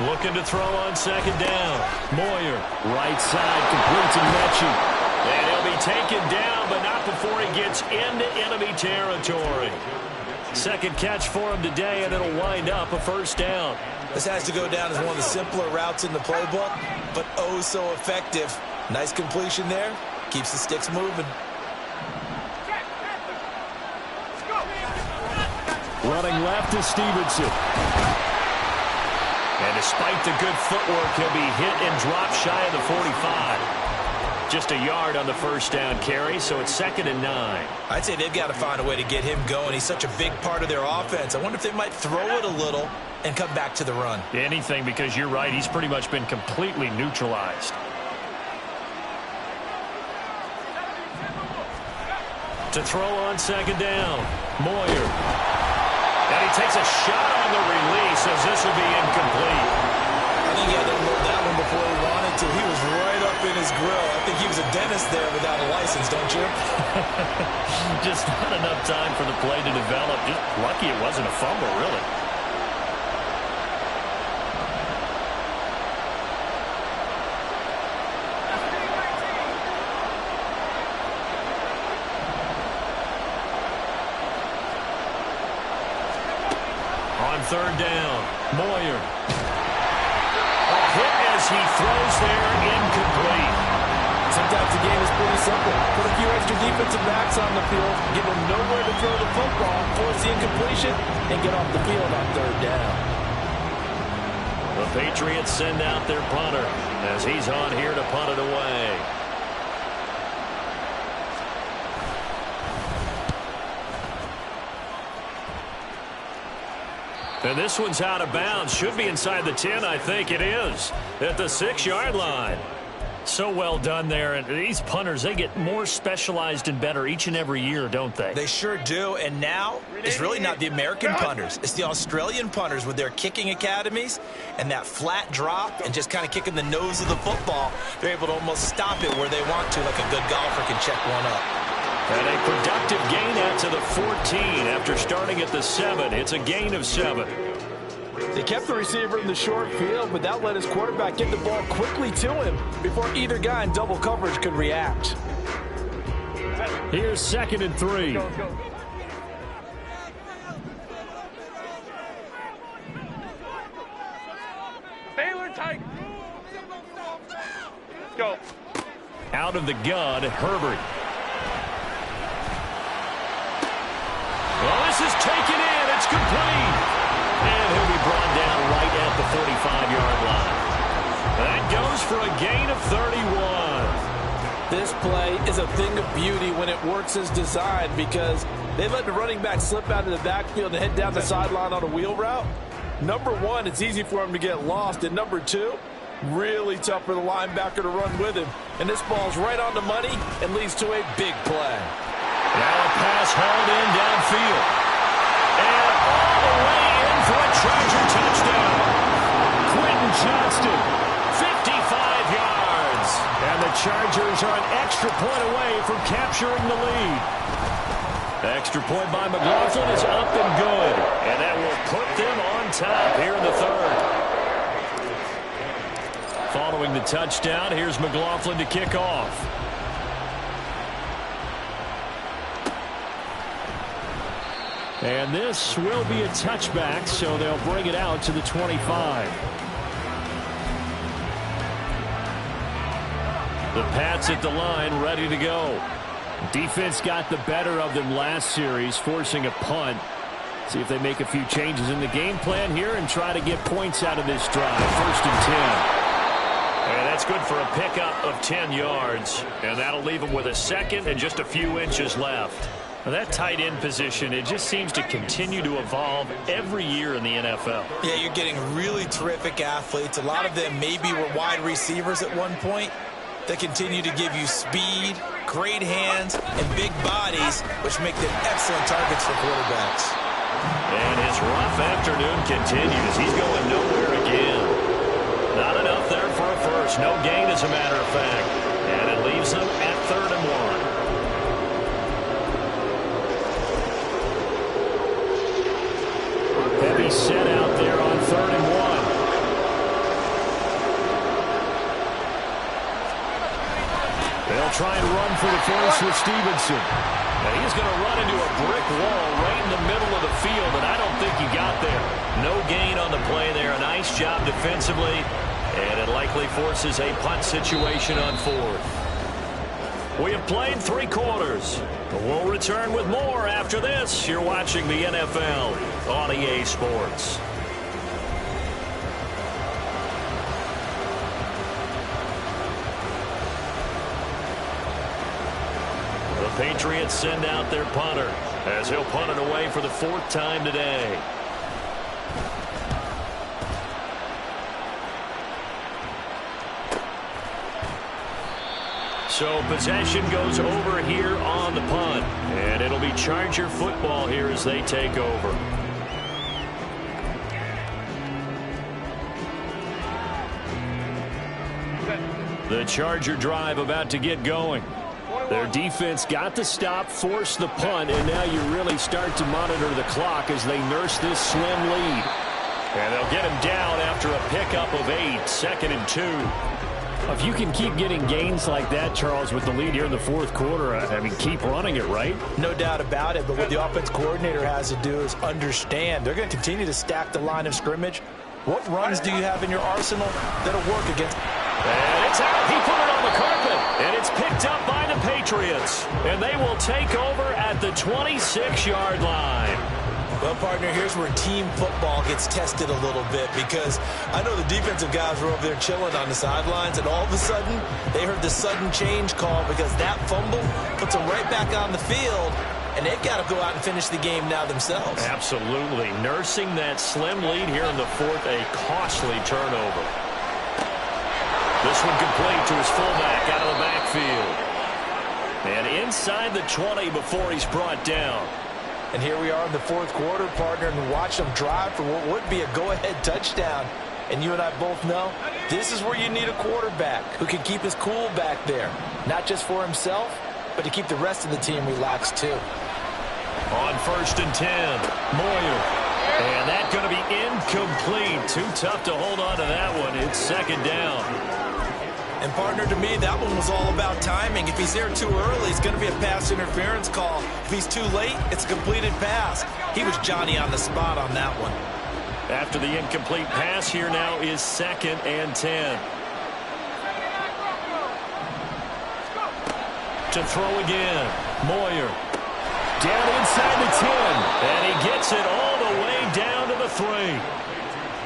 [SPEAKER 1] Looking to throw on 2nd down.
[SPEAKER 4] Moyer, right side, complete to Mechie.
[SPEAKER 1] And he'll be taken down, but not before he gets into enemy territory. 2nd catch for him today, and it'll wind up a first down.
[SPEAKER 2] This has to go down as one of the simpler routes in the playbook, but oh so effective. Nice completion there. Keeps the sticks moving.
[SPEAKER 4] Running left is Stevenson.
[SPEAKER 1] And despite the good footwork, he'll be hit and dropped shy of the 45. Just a yard on the first down carry, so it's 2nd and 9.
[SPEAKER 2] I'd say they've got to find a way to get him going. He's such a big part of their offense. I wonder if they might throw it a little and come back to the run.
[SPEAKER 1] Anything, because you're right, he's pretty much been completely neutralized. To throw on 2nd down, Moyer. And he takes a shot on the release as this will be incomplete.
[SPEAKER 2] I think he had to unload that one before he wanted to. He was right up in his grill. I think he was a dentist there without a license, don't you?
[SPEAKER 1] Just not enough time for the play to develop. Just lucky it wasn't a fumble, really. On 3rd down, Moyer. A hit as he throws there, incomplete.
[SPEAKER 2] Sometimes the game is pretty simple. Put a few extra defensive backs on the field, give them nowhere to throw the football, force the incompletion, and get off the field on 3rd down.
[SPEAKER 1] The Patriots send out their punter as he's on here to punt it away. And this one's out of bounds. Should be inside the 10, I think it is, at the 6-yard line. So well done there. And these punters, they get more specialized and better each and every year, don't they?
[SPEAKER 2] They sure do. And now it's really not the American punters. It's the Australian punters with their kicking academies and that flat drop and just kind of kicking the nose of the football. They're able to almost stop it where they want to, like a good golfer can check one up.
[SPEAKER 1] And a productive gain out to the 14 after starting at the 7. It's a gain of 7.
[SPEAKER 2] They kept the receiver in the short field, but that let his quarterback get the ball quickly to him before either guy in double coverage could react.
[SPEAKER 4] Here's 2nd and 3.
[SPEAKER 3] Go, go. Baylor tight. Go.
[SPEAKER 1] Out of the gun, Herbert. Well, this is taken in. It's complete. And he'll be brought down right at the 45-yard line. That goes for a gain of 31.
[SPEAKER 2] This play is a thing of beauty when it works as designed because they let the running back slip out of the backfield and head down the sideline on a wheel route. Number one, it's easy for him to get lost. And number two, really tough for the linebacker to run with him. And this ball's right on the money and leads to a big play.
[SPEAKER 1] Now a pass hauled in downfield. And all the way in for a Charger touchdown. Quentin Johnston, 55 yards. And the Chargers are an extra point away from capturing the lead. The extra point by McLaughlin is up and good. And that will put them on top here in the 3rd. Following the touchdown, here's McLaughlin to kick off. And this will be a touchback, so they'll bring it out to the 25. The Pats at the line, ready to go. Defense got the better of them last series, forcing a punt. See if they make a few changes in the game plan here and try to get points out of this drive. 1st and 10. And that's good for a pickup of 10 yards. And that'll leave them with a 2nd and just a few inches left. Now that tight end position, it just seems to continue to evolve every year in the NFL.
[SPEAKER 2] Yeah, you're getting really terrific athletes. A lot of them maybe were wide receivers at one point. They continue to give you speed, great hands, and big bodies, which make them excellent targets for quarterbacks.
[SPEAKER 1] And his rough afternoon continues. He's going nowhere again. Not enough there for a first. No gain, as a matter of fact. And it leaves them at 3rd and 1. Heavy set out there on 3rd and 1. They'll try and run for the force with Stevenson. And he's going to run into a brick wall right in the middle of the field, and I don't think he got there. No gain on the play there. A nice job defensively, and it likely forces a punt situation on 4th. We have played 3 quarters. We'll return with more after this. You're watching the NFL on EA Sports. The Patriots send out their punter as he'll punt it away for the 4th time today. So possession goes over here on the punt, and it'll be Charger football here as they take over. The Charger drive about to get going. Their defense got the stop, forced the punt, and now you really start to monitor the clock as they nurse this slim lead. And they'll get him down after a pickup of 8, 2nd and 2. If you can keep getting gains like that, Charles, with the lead here in the 4th quarter, I mean, keep running it, right?
[SPEAKER 2] No doubt about it, but what the offense coordinator has to do is understand they're going to continue to stack the line of scrimmage. What runs do you have in your arsenal that'll work against?
[SPEAKER 1] And it's out. He put it on the carpet, and it's picked up by the Patriots. And they will take over at the 26-yard line.
[SPEAKER 2] Well, partner, here's where team football gets tested a little bit, because I know the defensive guys were over there chilling on the sidelines, and all of a sudden, they heard the sudden change call because that fumble puts them right back on the field, and they've got to go out and finish the game now themselves.
[SPEAKER 1] Absolutely. Nursing that slim lead here in the fourth, a costly turnover. This one complete to his fullback out of the backfield. And inside the 20 before he's brought down.
[SPEAKER 2] And here we are in the fourth quarter, partner, and watch them drive for what would be a go-ahead touchdown. And you and I both know this is where you need a quarterback who can keep his cool back there, not just for himself, but to keep the rest of the team relaxed too.
[SPEAKER 1] On 1st and 10, Moyer. And that's going to be incomplete. Too tough to hold on to that one. It's 2nd down.
[SPEAKER 2] And, partner, to me, that one was all about timing. If he's there too early, it's going to be a pass interference call. If he's too late, it's a completed pass. He was Johnny on the spot on that one.
[SPEAKER 1] After the incomplete pass, here now is 2nd and 10. To throw again, Moyer. Down inside the 10, and he gets it all the way down to the 3.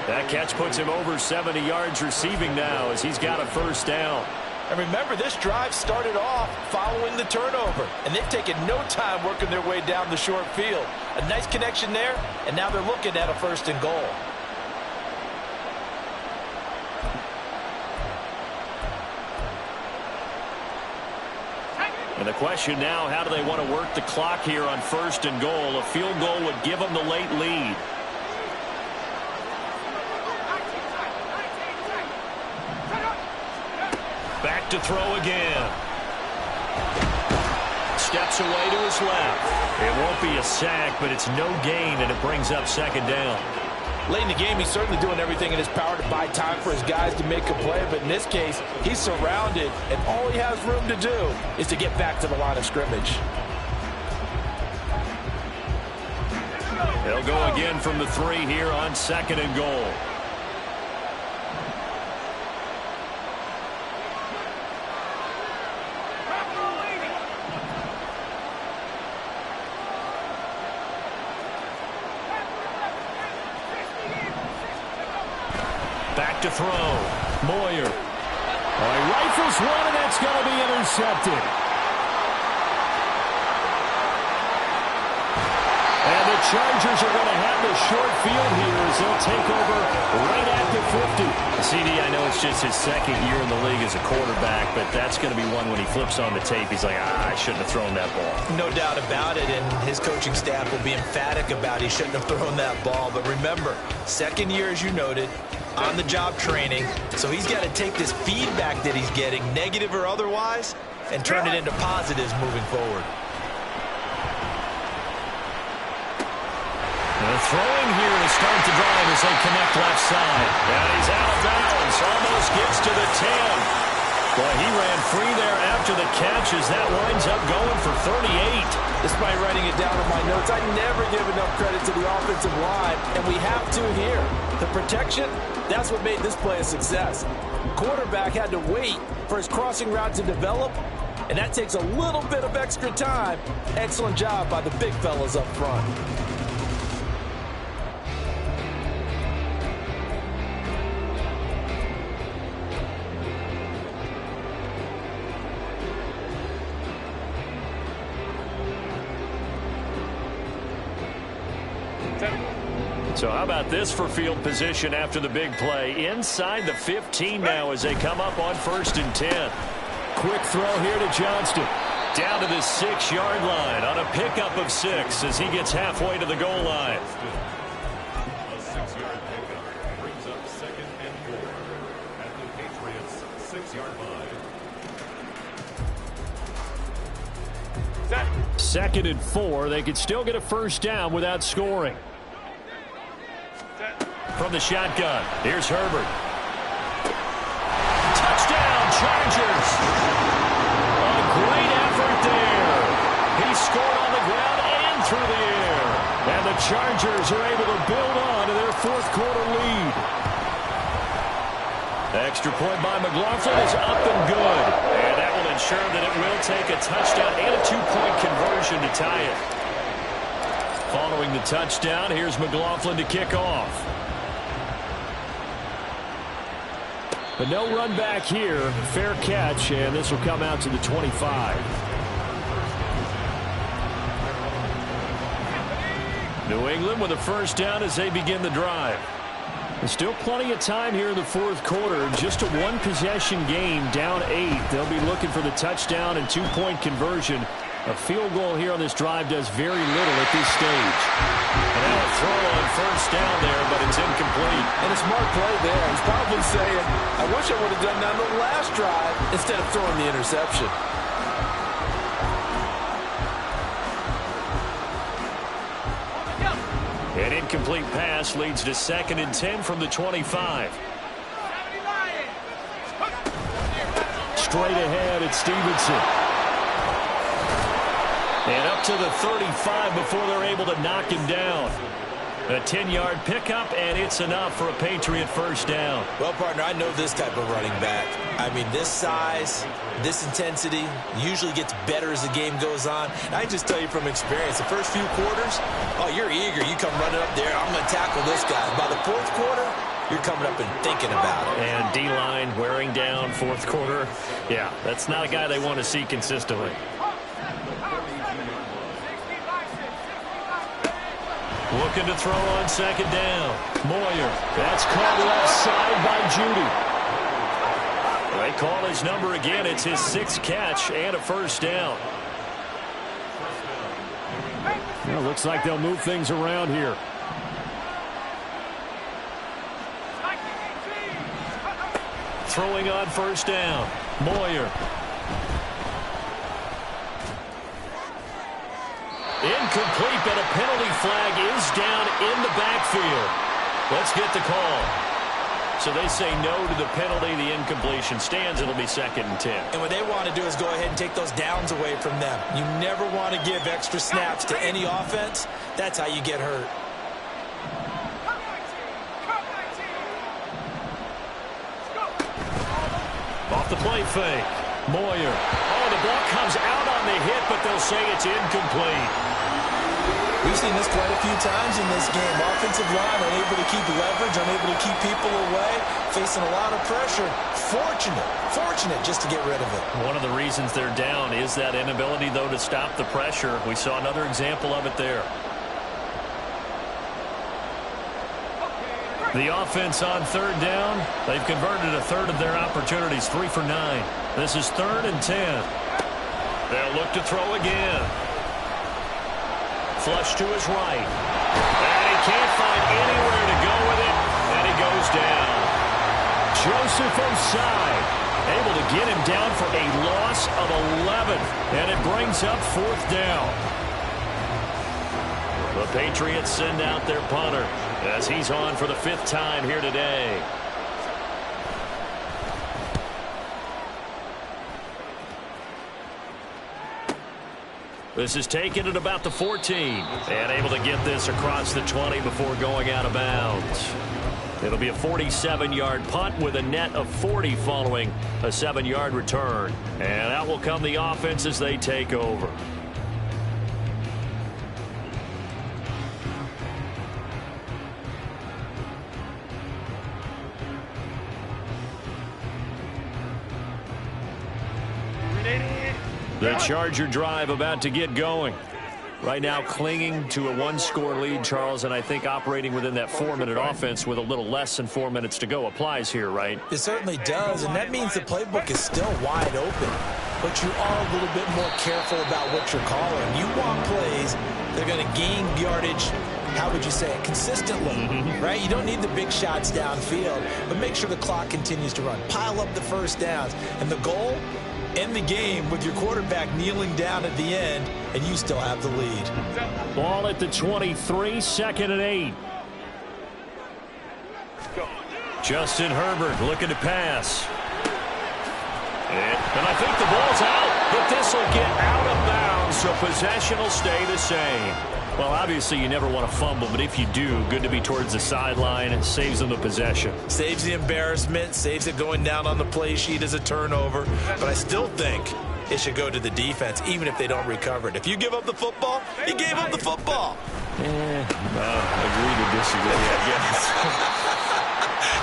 [SPEAKER 1] That catch puts him over 70 yards receiving now as he's got a 1st down.
[SPEAKER 2] And remember, this drive started off following the turnover, and they've taken no time working their way down the short field. A nice connection there, and now they're looking at a 1st and goal.
[SPEAKER 1] And the question now, how do they want to work the clock here on 1st and goal? A field goal would give them the late lead. Back to throw again. Steps away to his left. It won't be a sack, but it's no gain, and it brings up 2nd down.
[SPEAKER 2] Late in the game, he's certainly doing everything in his power to buy time for his guys to make a play, but in this case, he's surrounded, and all he has room to do is to get back to the line of scrimmage.
[SPEAKER 1] They'll go again from the 3 here on 2nd and goal. Back to throw. Moyer. He rifles one, and that's going to be intercepted. And the Chargers are going to have the short field here as they'll take over right at the 50. CD, I know it's just his 2nd year in the league as a quarterback, but that's going to be one when he flips on the tape. He's like, I shouldn't have thrown that ball.
[SPEAKER 2] No doubt about it, and his coaching staff will be emphatic about he shouldn't have thrown that ball. But remember, 2nd year, as you noted, on-the-job training, so he's got to take this feedback that he's getting, negative or otherwise, and turn it into positives moving forward.
[SPEAKER 1] And throwing here to start the drive as they connect left side. And he's out of bounds, almost gets to the 10. Boy, he ran free there after the catch as that winds up going for 38.
[SPEAKER 2] Despite writing it down in my notes, I never give enough credit to the offensive line, and we have to here. The protection, that's what made this play a success. Quarterback had to wait for his crossing route to develop, and that takes a little bit of extra time. Excellent job by the big fellas up front.
[SPEAKER 1] So how about this for field position after the big play? Inside the 15 now as they come up on 1st and 10. Quick throw here to Johnston. Down to the 6-yard line on a pickup of 6 as he gets halfway to the goal line.
[SPEAKER 5] A 6-yard pickup brings up 2nd and 4 at the Patriots' 6-yard line.
[SPEAKER 1] 2nd and 4. They could still get a 1st down without scoring. From the shotgun, here's Herbert. Touchdown, Chargers. A great effort there. He scored on the ground and through the air. And the Chargers are able to build on to their 4th quarter lead. The extra point by McLaughlin is up and good. And that will ensure that it will take a touchdown and a 2-point conversion to tie it. Following the touchdown, here's McLaughlin to kick off. But no run back here. Fair catch, and this will come out to the 25. New England with a first down as they begin the drive. There's still plenty of time here in the fourth quarter. Just a one-possession game, down 8. They'll be looking for the touchdown and two-point conversion. A field goal here on this drive does very little at this stage. And now a throw on first down there, but it's incomplete.
[SPEAKER 2] And a smart play there. He's probably saying, I wish I would have done that on the last drive instead of throwing the interception.
[SPEAKER 1] An incomplete pass leads to 2nd and 10 from the 25. Straight ahead, it's Stevenson. And up to the 35 before they're able to knock him down. A 10-yard pickup, and it's enough for a Patriot first down.
[SPEAKER 2] Well, partner, I know this type of running back. I mean, this size, this intensity usually gets better as the game goes on. I just tell you from experience, the first few quarters, oh, you're eager. You come running up there, I'm going to tackle this guy. By the fourth quarter, you're coming up and thinking about it.
[SPEAKER 1] And D-line wearing down fourth quarter. Yeah, that's not a guy they want to see consistently. Looking to throw on second down. Moyer. That's called left side by Judy. They call his number again. It's his 6th catch and a first down. Well, looks like they'll move things around here. Throwing on first down. Moyer. Incomplete, but a penalty flag is down in the backfield. Let's get the call. So they say no to the penalty. The incompletion stands. It'll be 2nd and 10.
[SPEAKER 2] And what they want to do is go ahead and take those downs away from them. You never want to give extra snaps to any offense. That's how you get hurt.
[SPEAKER 1] Off the play fake. Moyer. Oh, the ball comes out on the hit, but they'll say it's incomplete.
[SPEAKER 2] We've seen this quite a few times in this game. Offensive line unable to keep leverage, unable to keep people away, facing a lot of pressure. Fortunate just to get rid of it.
[SPEAKER 1] One of the reasons they're down is that inability, though, to stop the pressure. We saw another example of it there. The offense on third down. They've converted a third of their opportunities, 3 for 9. This is 3rd and 10. They'll look to throw again. Flush to his right. And he can't find anywhere to go with it. And he goes down. Joseph Osai able to get him down for a loss of 11. And it brings up 4th down. The Patriots send out their punter as he's on for the 5th time here today. This is taken at about the 14. And able to get this across the 20 before going out of bounds. It'll be a 47-yard punt with a net of 40 following a 7-yard return. And out will come the offense as they take over. The Charger drive about to get going. Right now clinging to a 1-score lead, Charles, and I think operating within that 4-minute offense with a little less than 4 minutes to go applies here, right?
[SPEAKER 2] It certainly does, and that means the playbook is still wide open. But you are a little bit more careful about what you're calling. You want plays that are going to gain yardage, how would you say it, consistently, right? You don't need the big shots downfield, but make sure the clock continues to run. Pile up the first downs, and the goal, end the game with your quarterback kneeling down at the end, and you still have the lead.
[SPEAKER 1] Ball at the 23, 2nd and 8. Justin Herbert looking to pass. And I think the ball's out, but this will get out of bounds, so possession will stay the same. Well, obviously you never want to fumble, but if you do, good to be towards the sideline. It saves them the possession.
[SPEAKER 2] Saves the embarrassment, saves it going down on the play sheet as a turnover. But I still think it should go to the defense, even if they don't recover it. If you give up the football, you gave up the football.
[SPEAKER 4] Agree to disagree, I guess.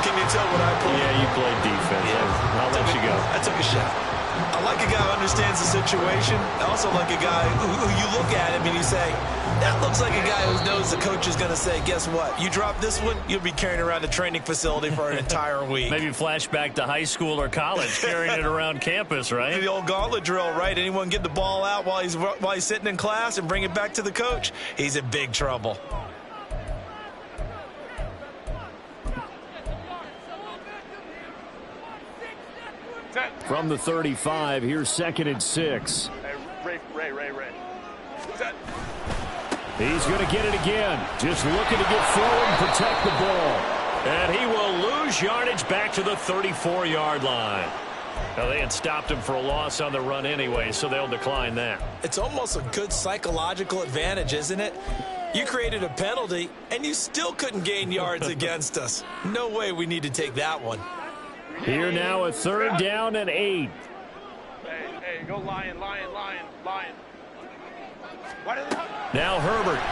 [SPEAKER 2] Can you tell what I played?
[SPEAKER 4] Yeah, you played defense. Yeah. I'll let you go.
[SPEAKER 2] I took a shot. I like a guy who understands the situation. I also like a guy who you look at him and you say, that looks like a guy who knows the coach is going to say, guess what? You drop this one, you'll be carrying around the training facility for an entire week.
[SPEAKER 1] Maybe flashback to high school or college, carrying it around campus, right?
[SPEAKER 2] The old gauntlet drill, right? Anyone get the ball out while he's sitting in class and bring it back to the coach, he's in big trouble.
[SPEAKER 4] From the 35, here's 2nd and 6.
[SPEAKER 3] Ray. Set.
[SPEAKER 4] He's going to get it again. Just looking to get forward and protect the ball.
[SPEAKER 1] And he will lose yardage back to the 34-yard line. Now, they had stopped him for a loss on the run anyway, so they'll decline that.
[SPEAKER 2] It's almost a good psychological advantage, isn't it? You created a penalty, and you still couldn't gain yards against us. No way we need to take that one.
[SPEAKER 4] Here now, a 3rd down and 8.
[SPEAKER 3] Hey, go Lion.
[SPEAKER 1] Now Herbert.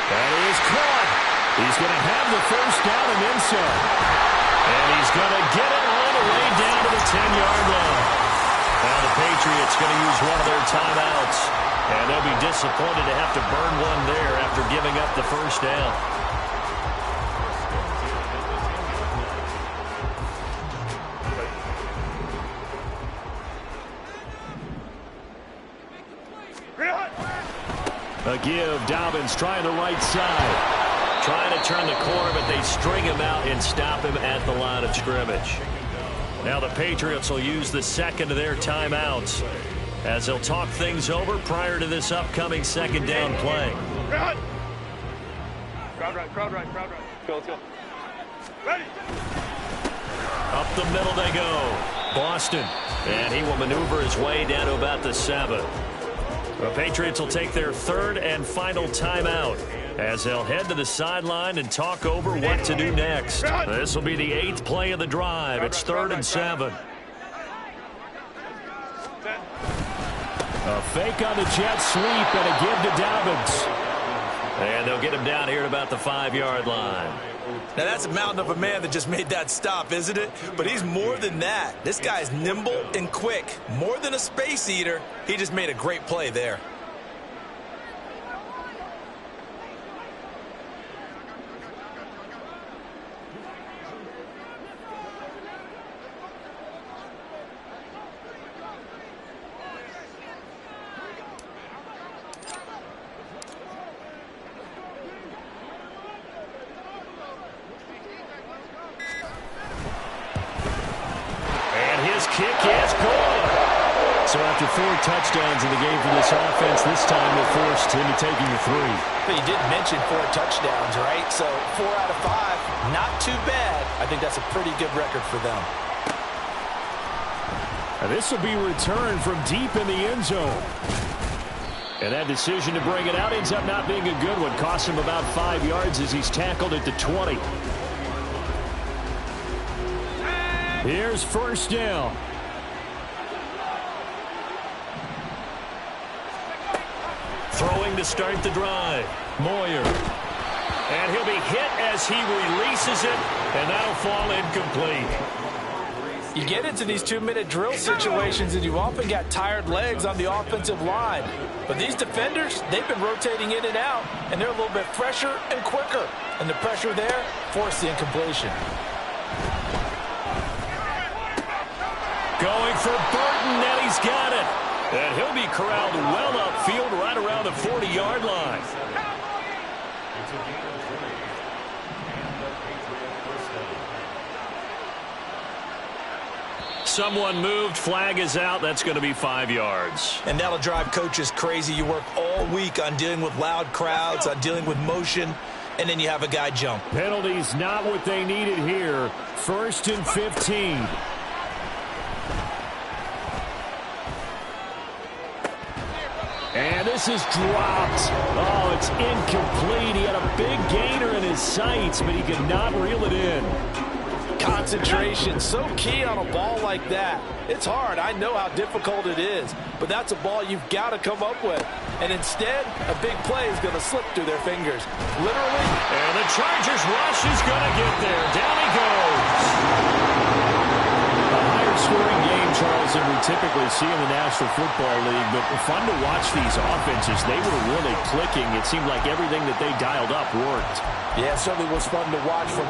[SPEAKER 1] That is caught. He's going to have the 1st down and then some. And he's going to get it all the way down to the 10-yard line. Now the Patriots going to use one of their timeouts. And they'll be disappointed to have to burn one there after giving up the 1st down. A give. Dobbins trying the right side. Trying to turn the corner, but they string him out and stop him at the line of scrimmage. Now the Patriots will use the 2nd of their timeouts as they'll talk things over prior to this upcoming 2nd down play.
[SPEAKER 3] Crowd right. Let's go. Ready.
[SPEAKER 1] Up the middle they go. Boston. And he will maneuver his way down to about the 7. The Patriots will take their 3rd and final timeout as they'll head to the sideline and talk over what to do next. This will be the 8th play of the drive. It's 3rd and 7.
[SPEAKER 4] A fake on the jet sweep and a give to Dobbins.
[SPEAKER 1] And they'll get him down here at about the 5-yard line.
[SPEAKER 2] Now, that's a mountain of a man that just made that stop, isn't it? But he's more than that. This guy's nimble and quick. More than a space eater. He just made a great play there.
[SPEAKER 1] Kick is good. So after 4 touchdowns in the game for this offense, this time they're forced into taking the 3.
[SPEAKER 2] But you did mention 4 touchdowns, right? So 4 out of 5, not too bad. I think that's a pretty good record for them.
[SPEAKER 4] And this will be returned from deep in the end zone. And that decision to bring it out ends up not being a good one. Costs him about 5 yards as he's tackled at the 20. Here's 1st down.
[SPEAKER 1] Throwing to start the drive. Moyer. And he'll be hit as he releases it, and that'll fall incomplete.
[SPEAKER 2] You get into these 2-minute drill situations, and you often got tired legs on the offensive line. But these defenders, they've been rotating in and out, and they're a little bit fresher and quicker. And the pressure there forced the incompletion.
[SPEAKER 1] Going for Burton, and he's got it. And he'll be corralled well upfield right around the 40-yard line. Someone moved, flag is out. That's going to be 5 yards.
[SPEAKER 2] And that'll drive coaches crazy. You work all week on dealing with loud crowds, on dealing with motion, and then you have a guy jump.
[SPEAKER 4] Penalties not what they needed here. 1st and 15. And this is dropped. Oh, it's incomplete. He had a big gainer in his sights, but he could not reel it in.
[SPEAKER 2] Contact concentration, so key on a ball like that. It's hard. I know how difficult it is, but that's a ball you've got to come up with. And instead, a big play is going to slip through their fingers. Literally.
[SPEAKER 4] And the Chargers rush is going to get there. Down he goes. A higher scoring game, Charles, than we typically see in the National Football League, but fun to watch these offenses. They were really clicking. It seemed like everything that they dialed up worked.
[SPEAKER 2] Yeah, it certainly was fun to watch from